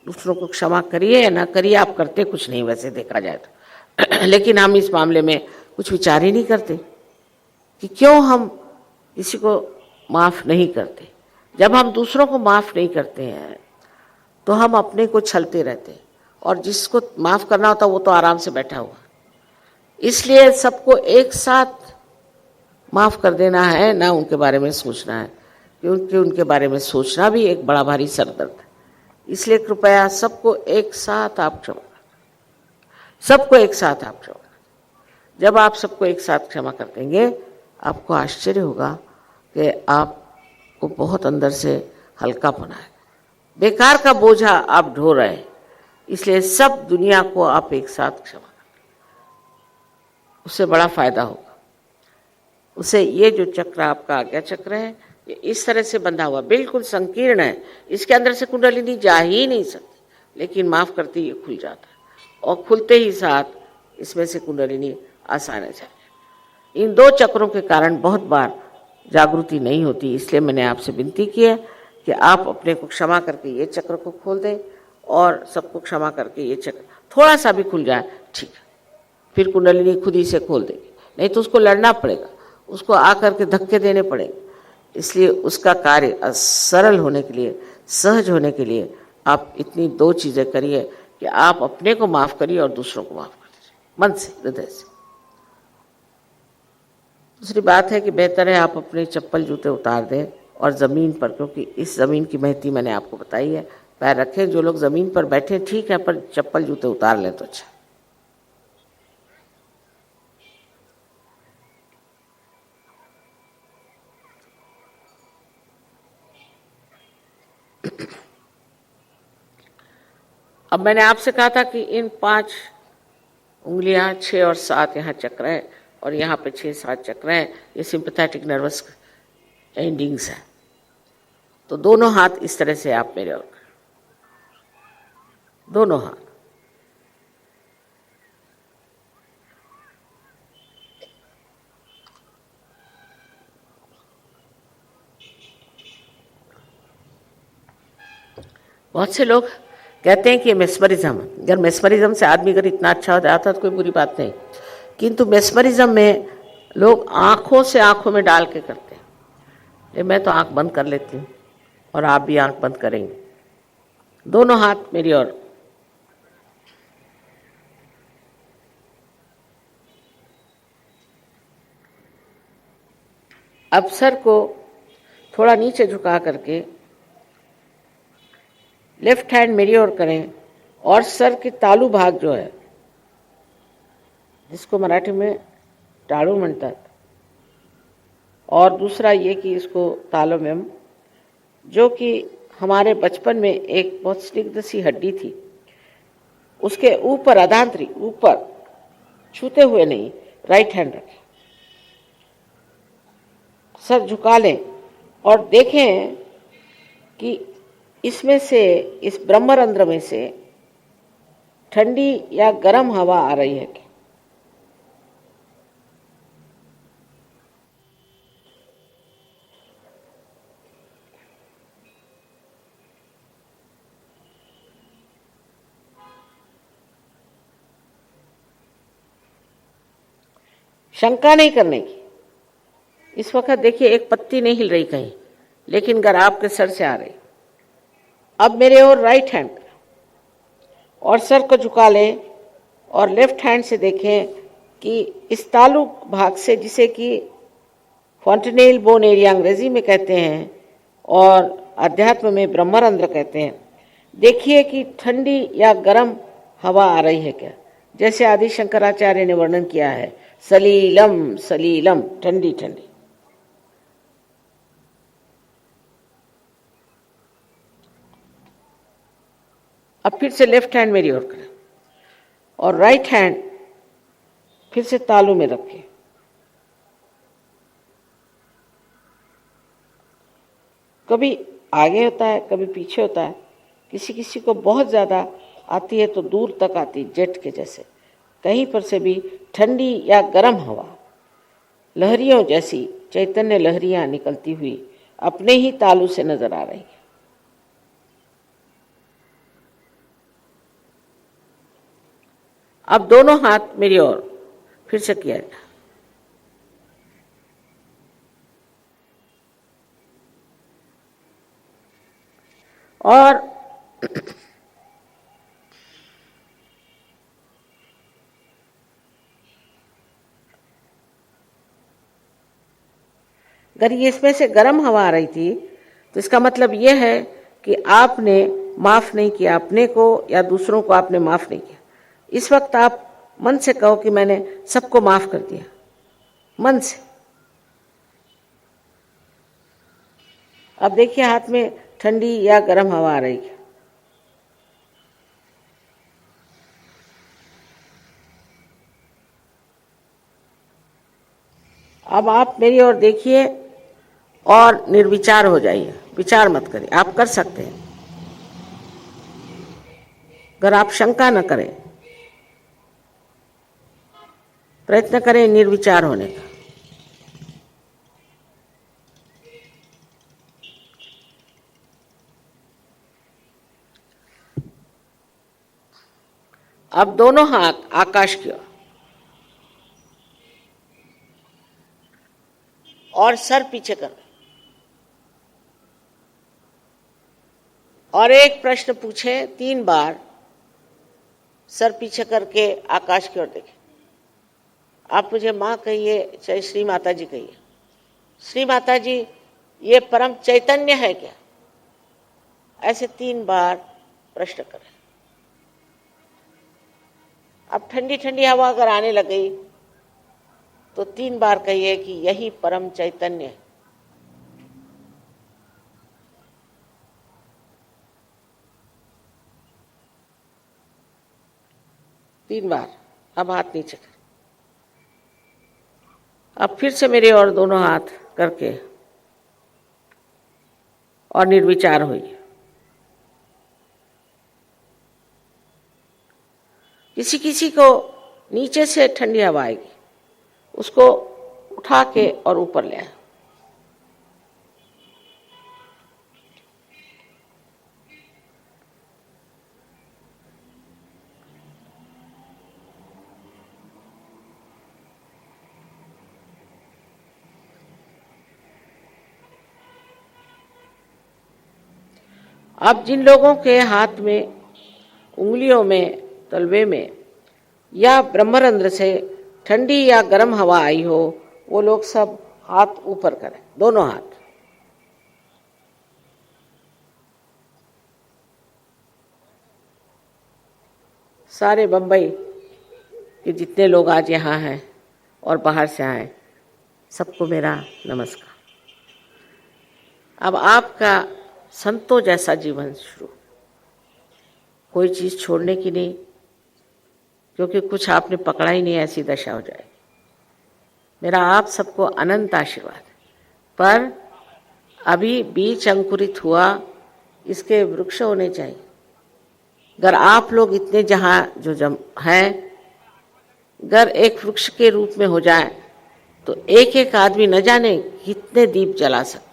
Speaker 1: दूसरों को क्षमा करिए या ना करिए, आप करते कुछ नहीं वैसे देखा जाए तो। लेकिन हम इस मामले में कुछ विचार ही नहीं करते कि क्यों हम किसी को माफ़ नहीं करते। जब हम दूसरों को माफ़ नहीं करते हैं तो हम अपने को छलते रहते हैं, और जिसको माफ़ करना होता वो तो आराम से बैठा हुआ। इसलिए सबको एक साथ माफ़ कर देना है, ना उनके बारे में सोचना है, क्योंकि उनके बारे में सोचना भी एक बड़ा भारी सरदर्द है। इसलिए कृपया सबको एक साथ आप क्षमा करें, सबको एक साथ आप क्षमा करें। जब आप सबको एक साथ क्षमा कर देंगे, आपको आश्चर्य होगा कि आपको बहुत अंदर से हल्कापन आएगा। बेकार का बोझा आप ढो रहे हैं, इसलिए सब दुनिया को आप एक साथ क्षमा करें। उससे बड़ा फायदा होगा। उसे ये जो चक्र आपका आज्ञा चक्र है, ये इस तरह से बंधा हुआ, बिल्कुल संकीर्ण है, इसके अंदर से कुंडलिनी जा ही नहीं सकती, लेकिन माफ करते ही खुल जाता है और खुलते ही साथ इसमें से कुंडलिनी आसानी से। इन दो चक्रों के कारण बहुत बार जागृति नहीं होती, इसलिए मैंने आपसे विनती की है कि आप अपने को क्षमा करके ये चक्र को खोल दें और सबको क्षमा करके ये चक्र थोड़ा सा भी खुल जाए, ठीक है, फिर कुंडलिनी खुद ही से खोल देगी। नहीं तो उसको लड़ना पड़ेगा, उसको आकर के धक्के देने पड़ेंगे। इसलिए उसका कार्य सरल होने के लिए, सहज होने के लिए आप इतनी दो चीज़ें करिए कि आप अपने को माफ़ करिए और दूसरों को माफ़ कर दीजिए, मन से, हृदय से। दूसरी बात है कि बेहतर है आप अपने चप्पल जूते उतार दें और ज़मीन पर, क्योंकि इस ज़मीन की महती मैंने आपको बताई है, पैर रखें। जो लोग ज़मीन पर बैठे ठीक है, पर चप्पल जूते उतार लें तो अच्छा। अब मैंने आपसे कहा था कि इन 5 उंगलियां, 6 और 7 यहाँ चक्र है और यहाँ पे 6-7 चक्र है, ये सिंपैथेटिक नर्वस एंडिंग्स है। तो दोनों हाथ इस तरह से आप मेरे और दोनों हाथ, बहुत से लोग कहते हैं कि मेस्मरिज्म, अगर मेस्मरिज्म से आदमी अगर इतना अच्छा हो जाता तो कोई बुरी बात नहीं, किंतु मेस्मरिज्म में लोग आंखों से आंखों में डाल के करते हैं। मैं तो आंख बंद कर लेती हूँ और आप भी आंख बंद करेंगे, दोनों हाथ मेरी ओर। अब सर को थोड़ा नीचे झुका करके लेफ्ट हैंड मेरी ओर करें और सर के तालू भाग जो है, जिसको मराठी में टाळू म्हणतात, और दूसरा ये कि इसको तालव्यम, जो कि हमारे बचपन में एक बहुत स्निग्ध सी हड्डी थी, उसके ऊपर अधांतरी ऊपर छूते हुए नहीं, राइट हैंड रखें, सर झुका लें और देखें कि इसमें से, इस ब्रह्मरंध्र में से ठंडी या गर्म हवा आ रही है क्या। शंका नहीं करने की। इस वक्त देखिए एक पत्ती नहीं हिल रही कहीं, लेकिन गर आपके सर से आ रही। अब मेरे और राइट हैंड और सर को झुका लें और लेफ्ट हैंड से देखें कि इस तालु भाग से, जिसे कि फॉन्टेनेल बोन एरिया अंग्रेजी में कहते हैं और अध्यात्म में ब्रह्मरंध्र कहते हैं, देखिए कि ठंडी या गर्म हवा आ रही है क्या। जैसे आदि शंकराचार्य ने वर्णन किया है, सलीलम सलीलम, ठंडी ठंडी। अब फिर से लेफ्ट हैंड मेरी ओर करें और राइट हैंड फिर से तालू में रखें। कभी आगे होता है, कभी पीछे होता है, किसी किसी को बहुत ज़्यादा आती है तो दूर तक आती, जेट के जैसे। कहीं पर से भी ठंडी या गर्म हवा, लहरियों जैसी चैतन्य लहरियां निकलती हुई अपने ही तालू से नजर आ रही है। अब दोनों हाथ मेरी ओर फिर से किया जाए और अगर ये इसमें से गर्म हवा आ रही थी तो इसका मतलब यह है कि आपने माफ नहीं किया अपने को या दूसरों को, आपने माफ नहीं किया। इस वक्त आप मन से कहो कि मैंने सबको माफ कर दिया, मन से। अब देखिए हाथ में ठंडी या गर्म हवा आ रही है। अब आप मेरी ओर देखिए और निर्विचार हो जाइए, विचार मत करिए। आप कर सकते हैं अगर आप शंका न करें, प्रयत्न करें निर्विचार होने का। अब दोनों हाथ आकाश की ओर और सर पीछे कर, और एक प्रश्न पूछे 3 बार, सर पीछे करके आकाश की ओर देखें। आप मुझे माँ कहिए चाहे श्री माता जी कहिए। श्री माता जी, ये परम चैतन्य है क्या? ऐसे 3 बार प्रश्न करें। अब ठंडी ठंडी हवा अगर आने लगी तो 3 बार कहिए कि यही परम चैतन्य है। तीन बार। अब हाथ नीचे कर। अब फिर से मेरे और दोनों हाथ करके और निर्विचार होइए। किसी किसी को नीचे से ठंडी हवा आएगी, उसको उठा के और ऊपर ले आए। अब जिन लोगों के हाथ में, उंगलियों में, तलवे में या ब्रह्मरंध्र से ठंडी या गर्म हवा आई हो, वो लोग सब हाथ ऊपर करें, दोनों हाथ। सारे बंबई के जितने लोग आज यहाँ हैं और बाहर से आए, सबको मेरा नमस्कार। अब आपका संतों जैसा जीवन शुरू, कोई चीज़ छोड़ने की नहीं, क्योंकि कुछ आपने पकड़ा ही नहीं, ऐसी दशा हो जाएगी। मेरा आप सबको अनंत आशीर्वाद। पर अभी बीज अंकुरित हुआ, इसके वृक्ष होने चाहिए। अगर आप लोग इतने जहाँ जो हैं, अगर एक वृक्ष के रूप में हो जाए तो एक एक आदमी न जाने कितने दीप जला सकता है,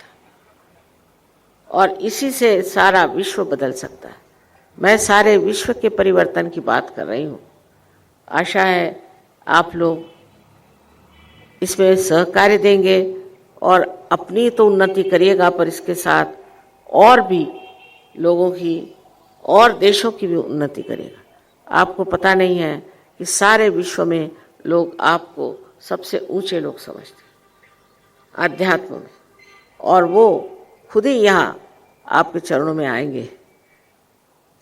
Speaker 1: और इसी से सारा विश्व बदल सकता है। मैं सारे विश्व के परिवर्तन की बात कर रही हूँ। आशा है आप लोग इसमें सहकार्य देंगे और अपनी तो उन्नति करिएगा, पर इसके साथ और भी लोगों की और देशों की भी उन्नति करिएगा। आपको पता नहीं है कि सारे विश्व में लोग आपको सबसे ऊंचे लोग समझते हैं अध्यात्म में, और वो खुद ही यहाँ आपके चरणों में आएंगे,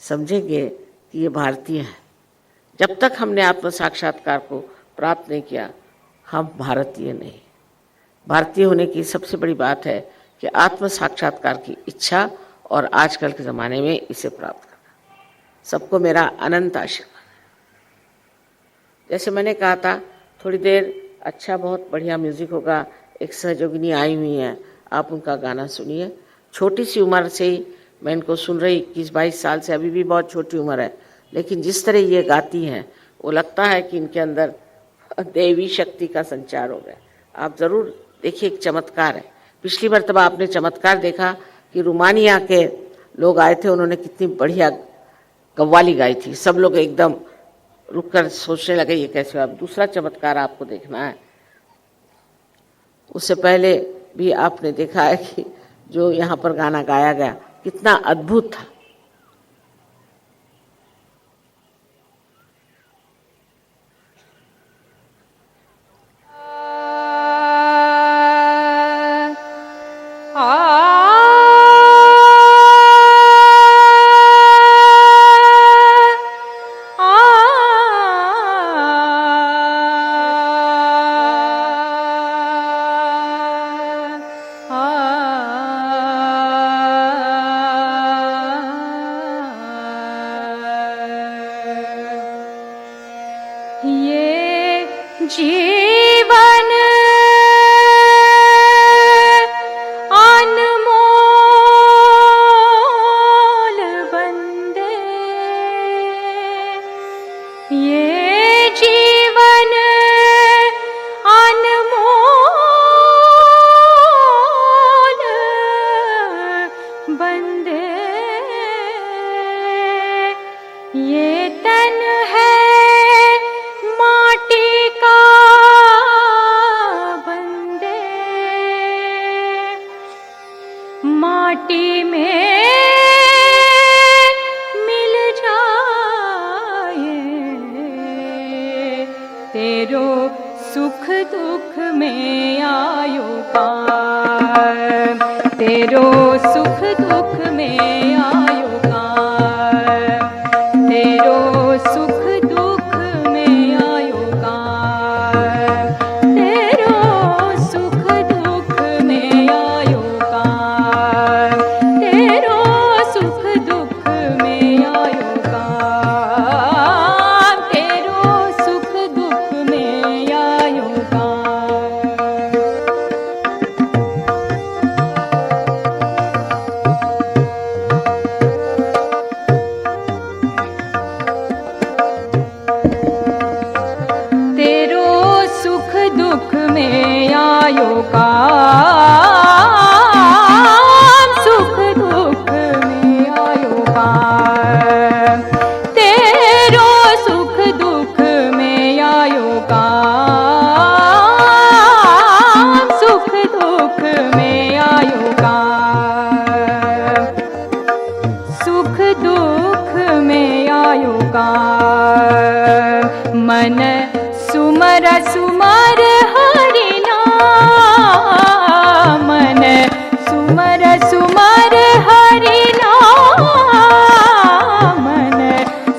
Speaker 1: समझेंगे कि ये भारतीय हैं। जब तक हमने आत्म साक्षात्कार को प्राप्त नहीं किया, हम भारतीय नहीं। भारतीय होने की सबसे बड़ी बात है कि आत्म साक्षात्कार की इच्छा, और आजकल के ज़माने में इसे प्राप्त करना। सबको मेरा अनंत आशीर्वाद। जैसे मैंने कहा था, थोड़ी देर अच्छा बहुत बढ़िया म्यूज़िक होगा। एक सहयोगिनी आई हुई हैं, आप उनका गाना सुनिए। छोटी सी उम्र से ही मैं इनको सुन रही, 21-22 साल से, अभी भी बहुत छोटी उम्र है, लेकिन जिस तरह ये गाती हैं वो लगता है कि इनके अंदर देवी शक्ति का संचार हो गया। आप ज़रूर देखिए, एक चमत्कार है। पिछली मर्तबा आपने चमत्कार देखा कि रोमानिया के लोग आए थे, उन्होंने कितनी बढ़िया कव्वाली गाई थी। सब लोग एकदम रुककर सोचने लगे ये कैसे हुआ। अब दूसरा चमत्कार आपको देखना है। उससे पहले भी आपने देखा है कि जो यहाँ पर गाना गाया गया कितना अद्भुत था।
Speaker 2: ये जीवन दुख में आयो काम, तेरो सुख दुख में आयो काम, तेरो सुख दुख में आयो काम, तेरो सुख दुख में आयो काम, तेरो सुख दुख में आयो काम। तेरो सुख दुख में आयो काम, सुख दुख में आयो काम, तेरो सुख दुख में आयो काम, सुख दुख में आयो काम, सुख दुख में आयो काम। मन सुमर सुमर हरि नाम, मन सुमर सुमर हरि नाम, मन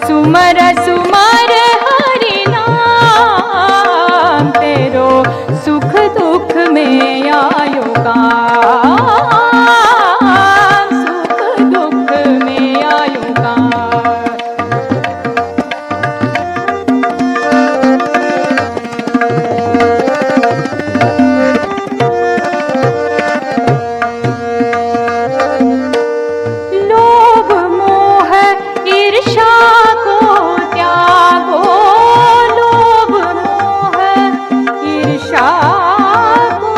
Speaker 2: सुमर सुमर हरि नाम, तेरो सुख दुख में आयो काम, सुख दुख में आयो काम। लोभ मोह ईर्ष्या को त्यागो, लोभ मोह ईर्ष्या को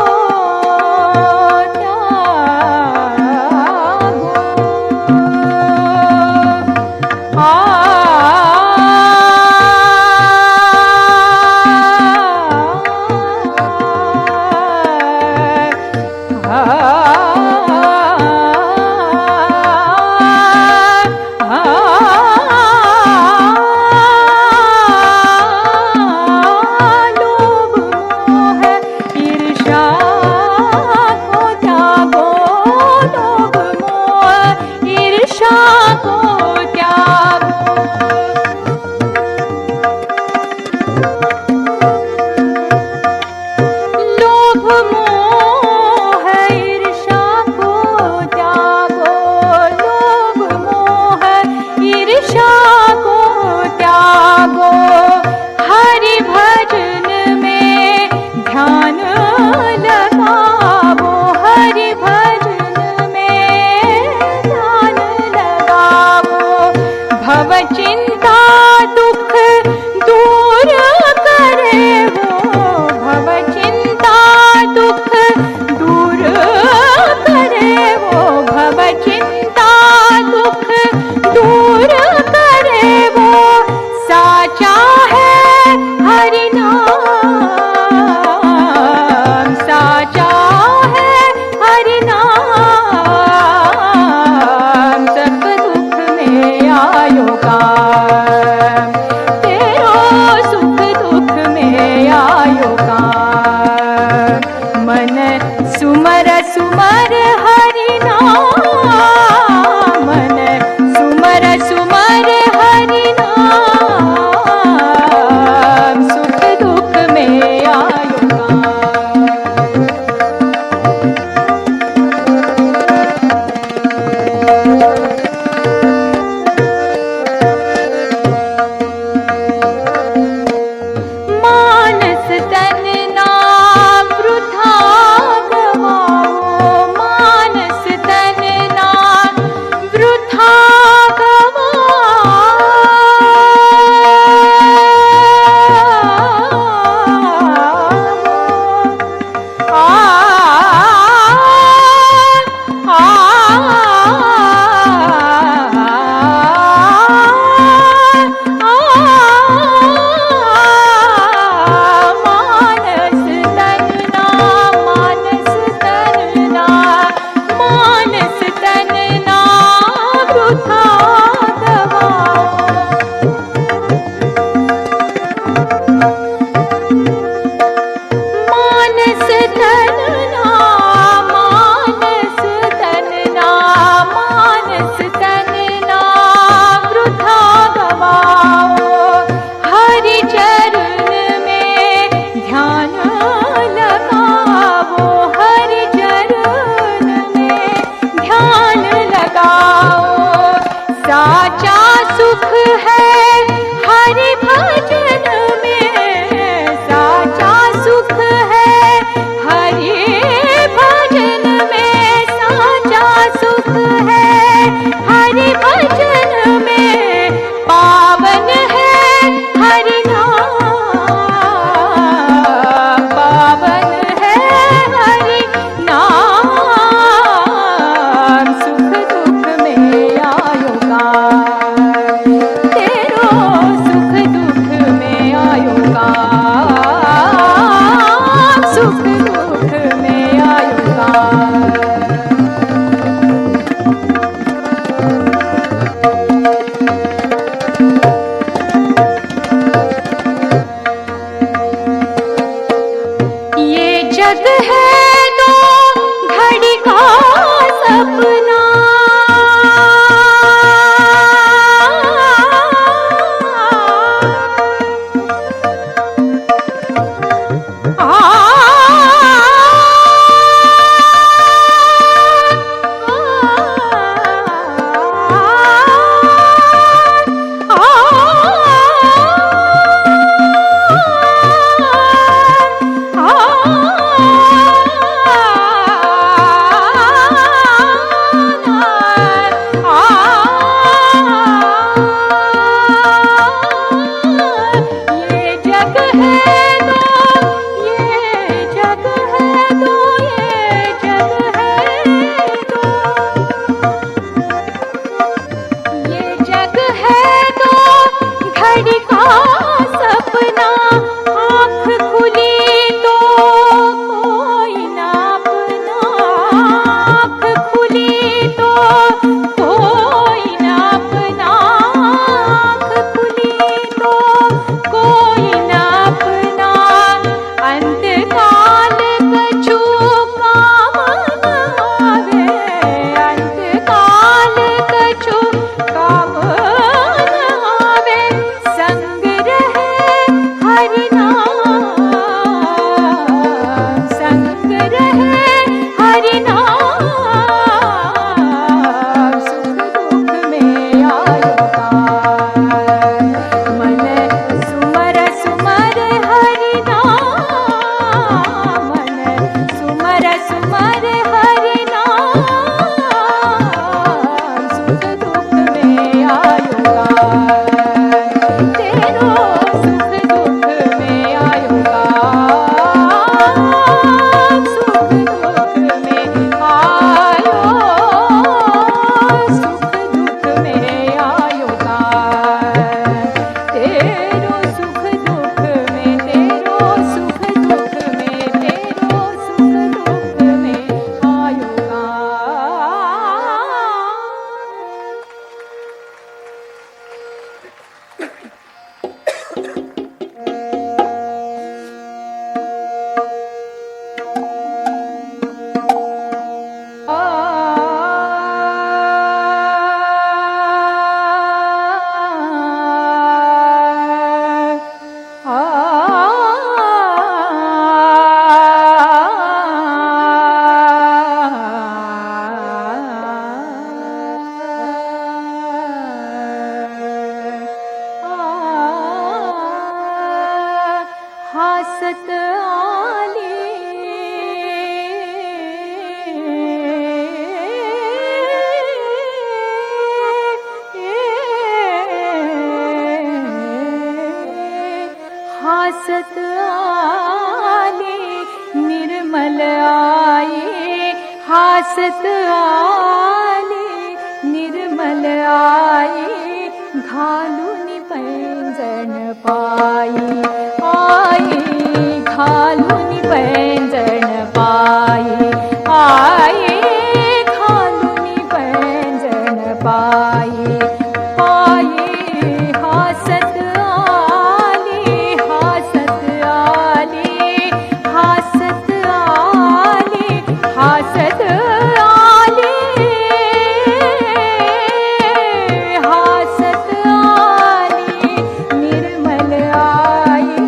Speaker 2: का साचा सुख है हरि भजन में, साचा सुख है हरि भजन में, साचा सुख है हरि भजन में, पावन है हरि नाम, पावन है हरि नाम, सुख दुख में आयो गाय, तेरो सुख दुख में आयो गाय, सुख दुख में आयो गाय। ये जग है तो घड़ी का सपना, ये जग है तो, ये जग है तो, ये जग है तो, ये जग है तो घड़ी का सपना, आँख खुली तो कोई ना अपना, आँख खुली तो कोई ना अपना, आँख खुली तो कोई ना अपना, अंतकाल कछु काम न आवे, अंतकाल कछु काम न आवे, संग रहे हरि नाम, संग रहे हरि नाम, सुख दुख में आयो गाय, मन सुमर सुमर हरि नाम, मन सुमर सुमर हरि नाम, सुख दुख में आयो गाय, तेरो सुख दुख में आयो गाय, सुख दुख में आयो, सुख दुख में आयो गाय, तेरो सुख दुख में, तेरो सुख दुख में, तेरो सुख दुख में आयो गाय। हासत आली हासत आली निर्मल आई, हासत आली निर्मल आई, घालूनी पैंजण पाई, आई घालूनी पैंजण पाई, आई घालूनी पैंजण पाई, पाई हासत आली, हासत आली, हासत आली, हासत आली, हासत आली निर्मल आई,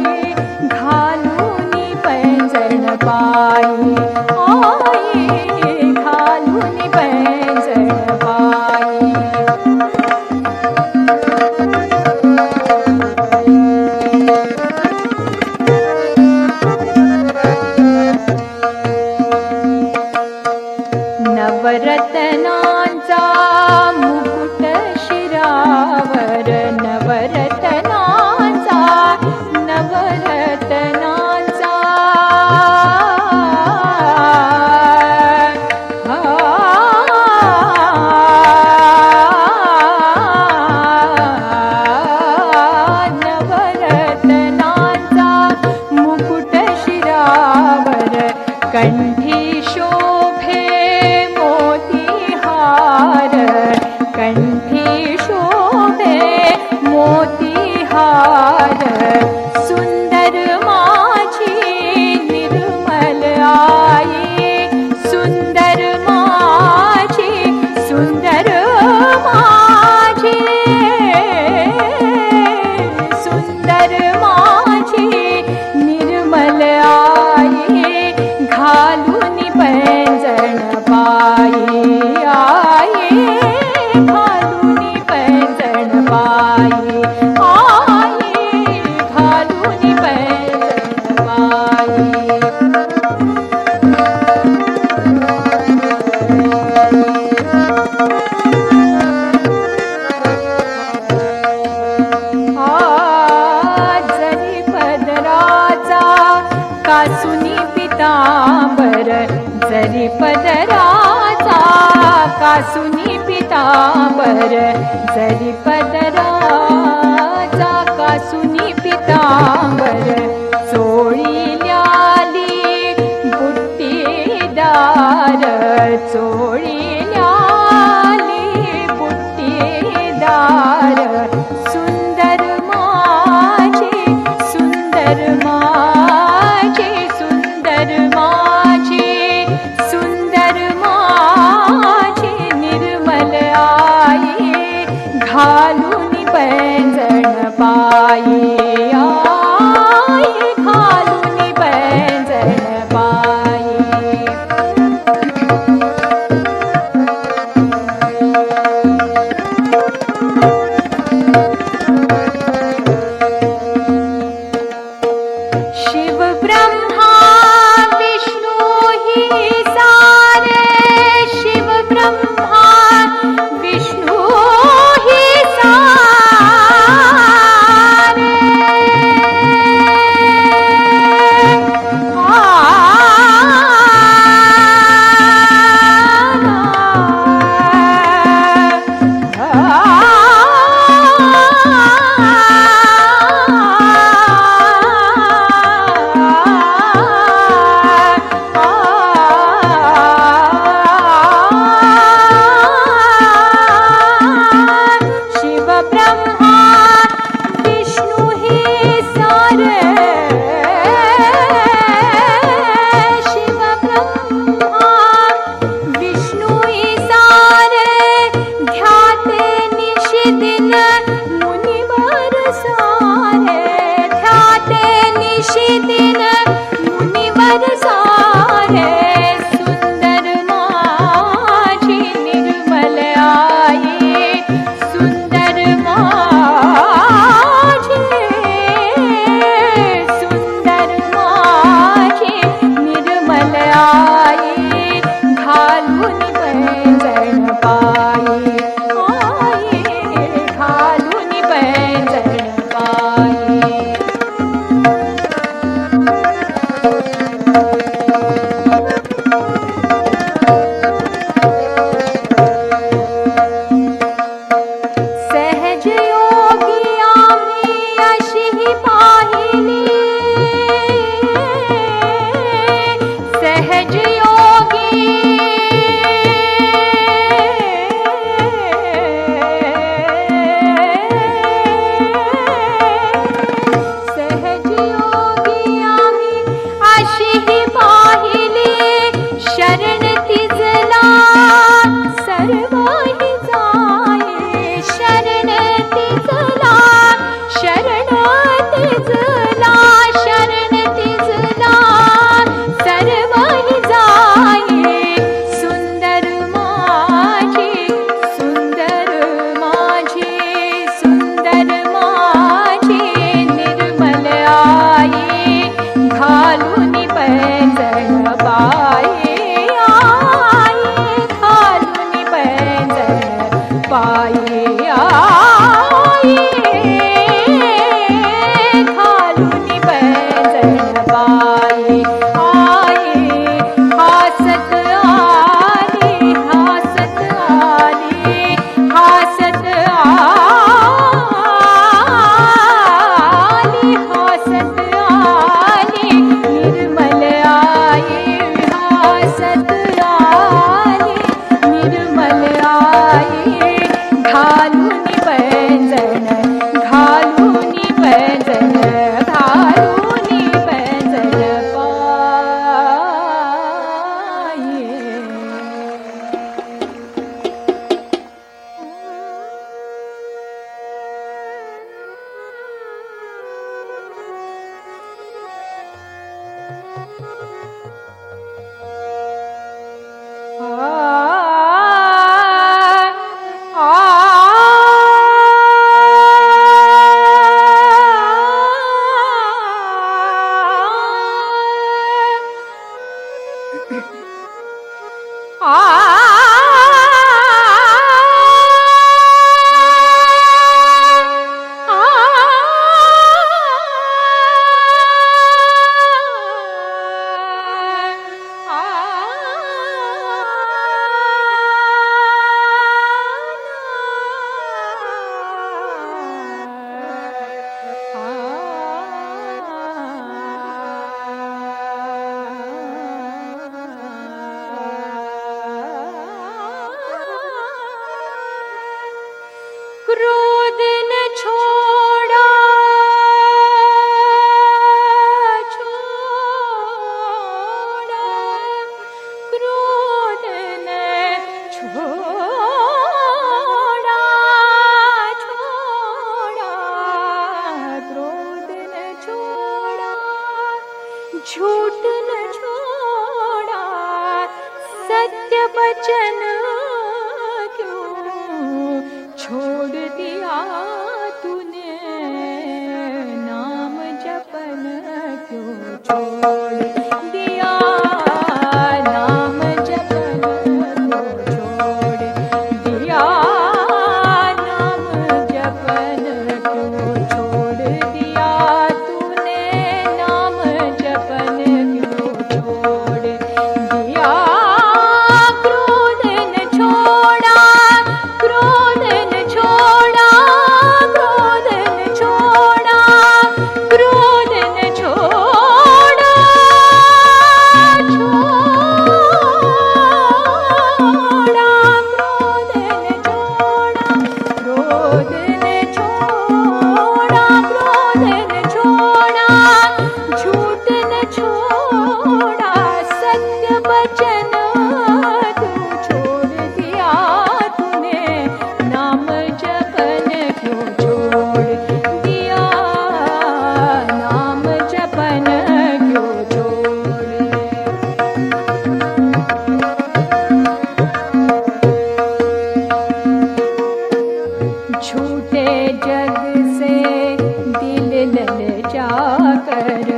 Speaker 2: चाकासुनी पितांबर जरी पदरा चाकासुनी पितांबर चोळिल्याली बुट्टीदार चोळिल्याली बुट्टीदार सुंदर माझे सुंदर माझे सुंदर माझे सुंदर माझे निर्मल आई घालून पैंजण पायी आई घालून पैंजण पायी शिव ब्रह्मा विष्णु ही सारे शिव ब्रह्मा विष्णु ही सारे शिव ब्रह्मा विष्णु ही सारे शिव ब्रह्मा विष्णु ही सारे ध्याते निशिदिन मुनिवर सारे ध्याते निशिदिन मुनिवर सारे सुंदर माझी निर्मल आई सुंदर माझी सुंदर माझी निर्मल आई घालून पैंजण पायी आई घालून पैंजण पायी सहज योगी आम्ही अशी पाहिली सहज योगी सहज योगी आम्ही अशी पाहिली शरण तिजला सर्वही जाये शरण तिजला शरण तिजला शरण तिजला सर्वही जाये सुंदर माझी सुंदर माझी सुंदर माझी निर्मल आई घालून पैंजण पायी आई घालून पैंजण पायी आई घालून पैंजण पायी आई हासत आली हासत आली हासत आली हासत आली निर्मल आई हासत आली निर्मल आई घालून दिया तूने, नाम जपन क्यों छोड़ दिया, नाम जपन क्यों छोड़ दिया, नाम जपन क्यों छोड़ दिया तूने, नाम जपन क्यों छोड़ दिया। क्रोध न छोड़ा, क्रोध न छोड़ा, क्रोध न छोड़ा, क्रोध न छोड़ा, छोड़ा, क्रोध न छोड़ा, क्रोध न छोड़ा, क्रोध न छोड़ा, झूठ न छोड़ा, सत्य वचन तू छोड़ दिया तूने, नाम जपन क्यों छोड़ दिया, नाम जपन क्यों छोड़ झूठे जग से दिल ललचा कर,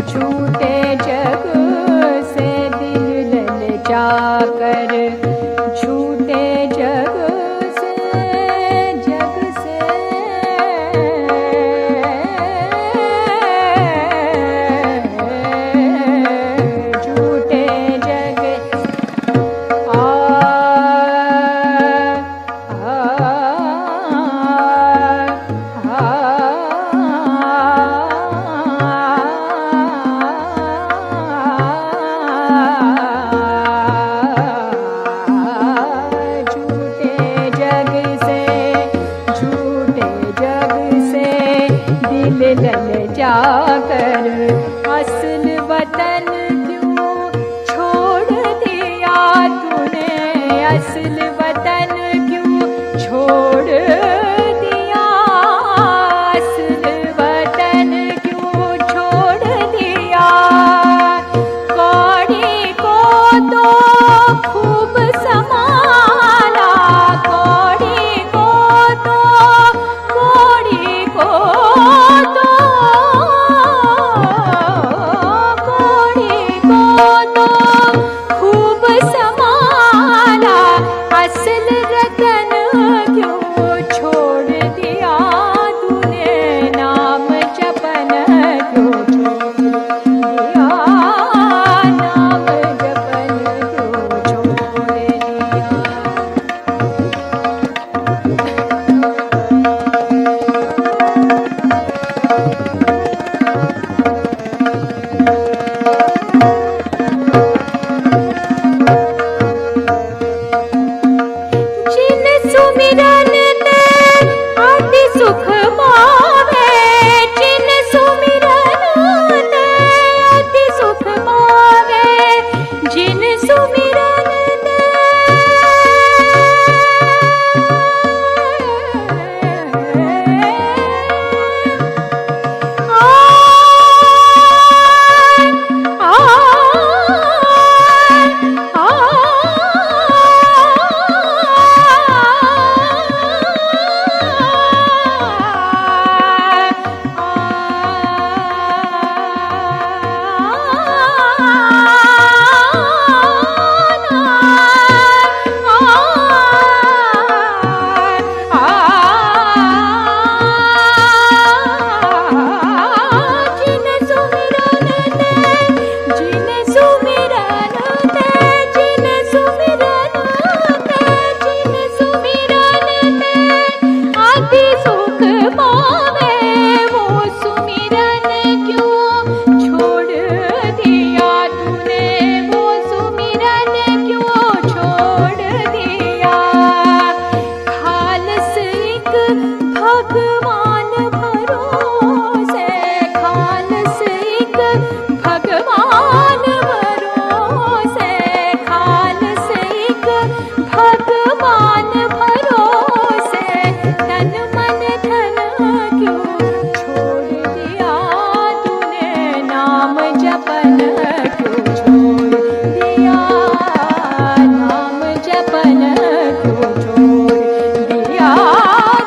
Speaker 2: झूठे जग से दिल ललचा कर, झूठे जग से, जग से, झूठे जग झूठे जग से, झूठे जग से दिल ललचा कर, असल वतन क्यों छोड़ दिया तूने, असल वतन क्यों छोड़ दिया, असल वतन क्यों छोड़ दिया। कौड़ी को तो खूब संभाला, कौड़ी को तो, कौड़ी को तो, कौड़ी को तो खूब संभाला, असल रतन क्यों छोड़ दिया तूने, नाम जपन क्यों छोड़ दिया, नाम जपन क्यों छोड़ दिया। जिन सुमिरन ते अति सुख पावे, जिन सुमिरन ते अति सुख पावे, जिन सुमिरन ते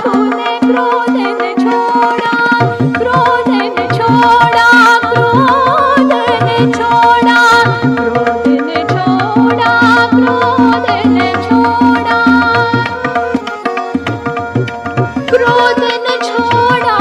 Speaker 2: तूने क्रोध न छोड़ा